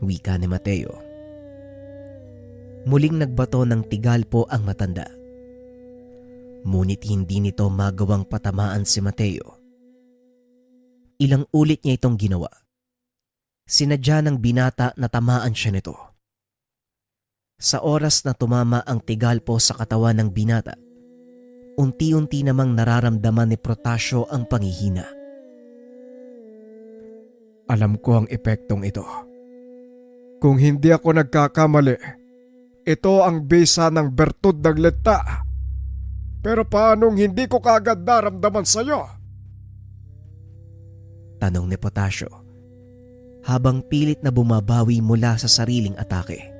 Wika ni Mateo. Muling nagbato ng tigalpo ang matanda. Ngunit hindi nito magawang patamaan si Mateo. Ilang ulit niya itong ginawa. Sinadya ng binata na tamaan siya nito. Sa oras na tumama ang tigalpo sa katawan ng binata, unti-unti namang nararamdaman ni Protasio ang panghihina. Alam ko ang epektong ito. Kung hindi ako nagkakamali, ito ang bisa ng bertud naglenta. Pero paanong hindi ko kaagad naramdaman sa'yo? Tanong ni Potasio, habang pilit na bumabawi mula sa sariling atake.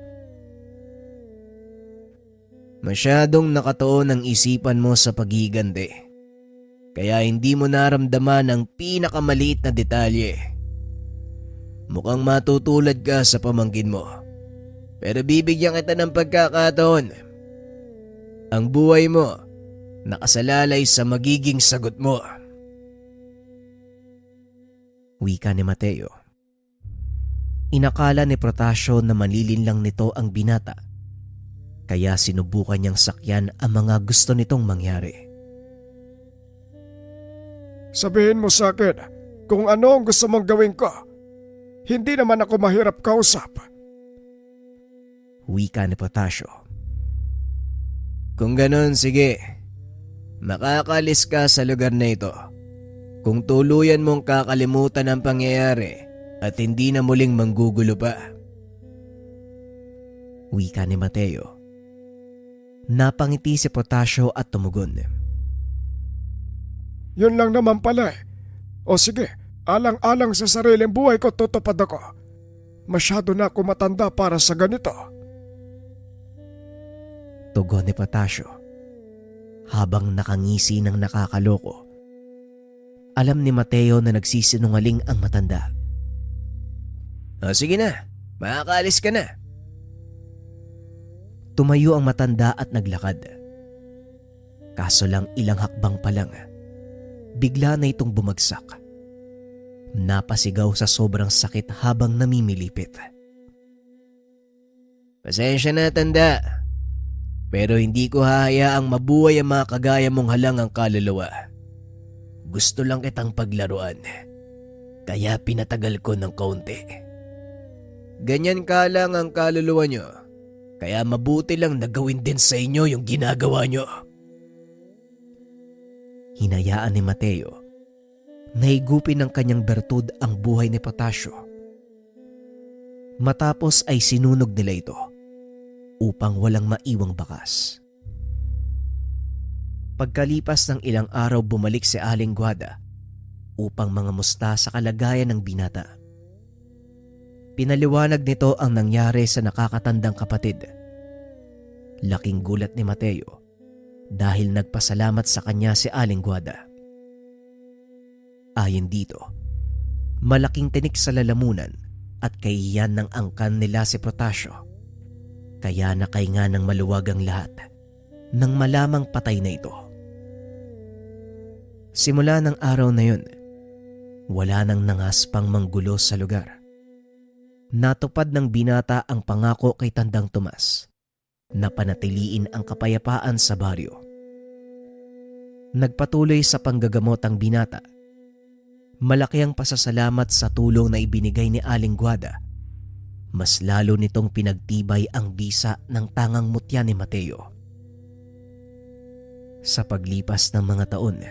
Masyadong nakatuon ang isipan mo sa pagigande. Kaya hindi mo naramdaman ang pinakamaliit na detalye. Mukhang matutulad ka sa pamangkin mo. Pero bibigyan kita ng pagkakataon. Ang buhay mo nakasalalay sa magiging sagot mo. Wika ni Mateo. Inakala ni Protasio na manlilin lang nito ang binata, kaya sinubukan niyang sakyan ang mga gusto nitong mangyari. Sabihin mo sa akin kung ano ang gusto mong gawin ko. Hindi naman ako mahirap kausap. Wika ni Potasio. Kung ganon, sige. Makakalis ka sa lugar na ito. Kung tuluyan mong kakalimutan ang pangyayari at hindi na muling manggugulo pa. Wika ni Mateo. Napangiti si Potasio at tumugon. Yun lang naman pala eh. O sige, alang-alang sa sariling buhay ko tutupad ako. Masyado na ako matanda para sa ganito. Tugon ni Potasio. Habang nakangisi ng nakakaloko. Alam ni Mateo na nagsisinungaling ang matanda. Sige na, makakaalis ka na. Tumayo ang matanda at naglakad. Kaso lang ilang hakbang pa lang, bigla na itong bumagsak. Napasigaw sa sobrang sakit habang namimilipit. Pasensya na, tanda. Pero hindi ko hahayaang mabuhay ang mga kagaya mong halangang kaluluwa. Gusto lang kitang paglaruan. Kaya pinatagal ko ng kaunti. Ganyan ka lang ang kaluluwa nyo. Kaya mabuti lang na gawin din sa inyo yung ginagawa nyo. Hinayaan ni Mateo na higupin ng kanyang bertud ang buhay ni Potasio. Matapos ay sinunog nila ito upang walang maiwang bakas. Pagkalipas ng ilang araw bumalik si Aling Guada upang mangamusta sa kalagayan ng binata. Pinaliwanag nito ang nangyari sa nakakatandang kapatid. Laking gulat ni Mateo dahil nagpasalamat sa kanya si Aling Guada. Ayon dito, malaking tinik sa lalamunan at kahihiyan ng angkan nila si Protasio. Kaya nakahinga ng maluwag ang lahat nang malamang patay na ito. Simula ng araw na yun, wala nang nangaspang manggulo sa lugar. Natupad ng binata ang pangako kay Tandang Tomas na panatiliin ang kapayapaan sa baryo. Nagpatuloy sa panggagamot ang binata. Malaki ang pasasalamat sa tulong na ibinigay ni Aling Guada. Mas lalo nitong pinagtibay ang bisa ng tangang mutya ni Mateo. Sa paglipas ng mga taon,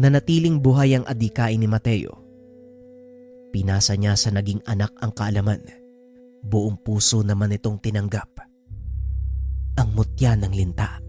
nanatiling buhay ang adhikain ni Mateo. Pinasa niya sa naging anak ang kaalaman. Buong puso naman itong tinanggap ang mutya ng linta.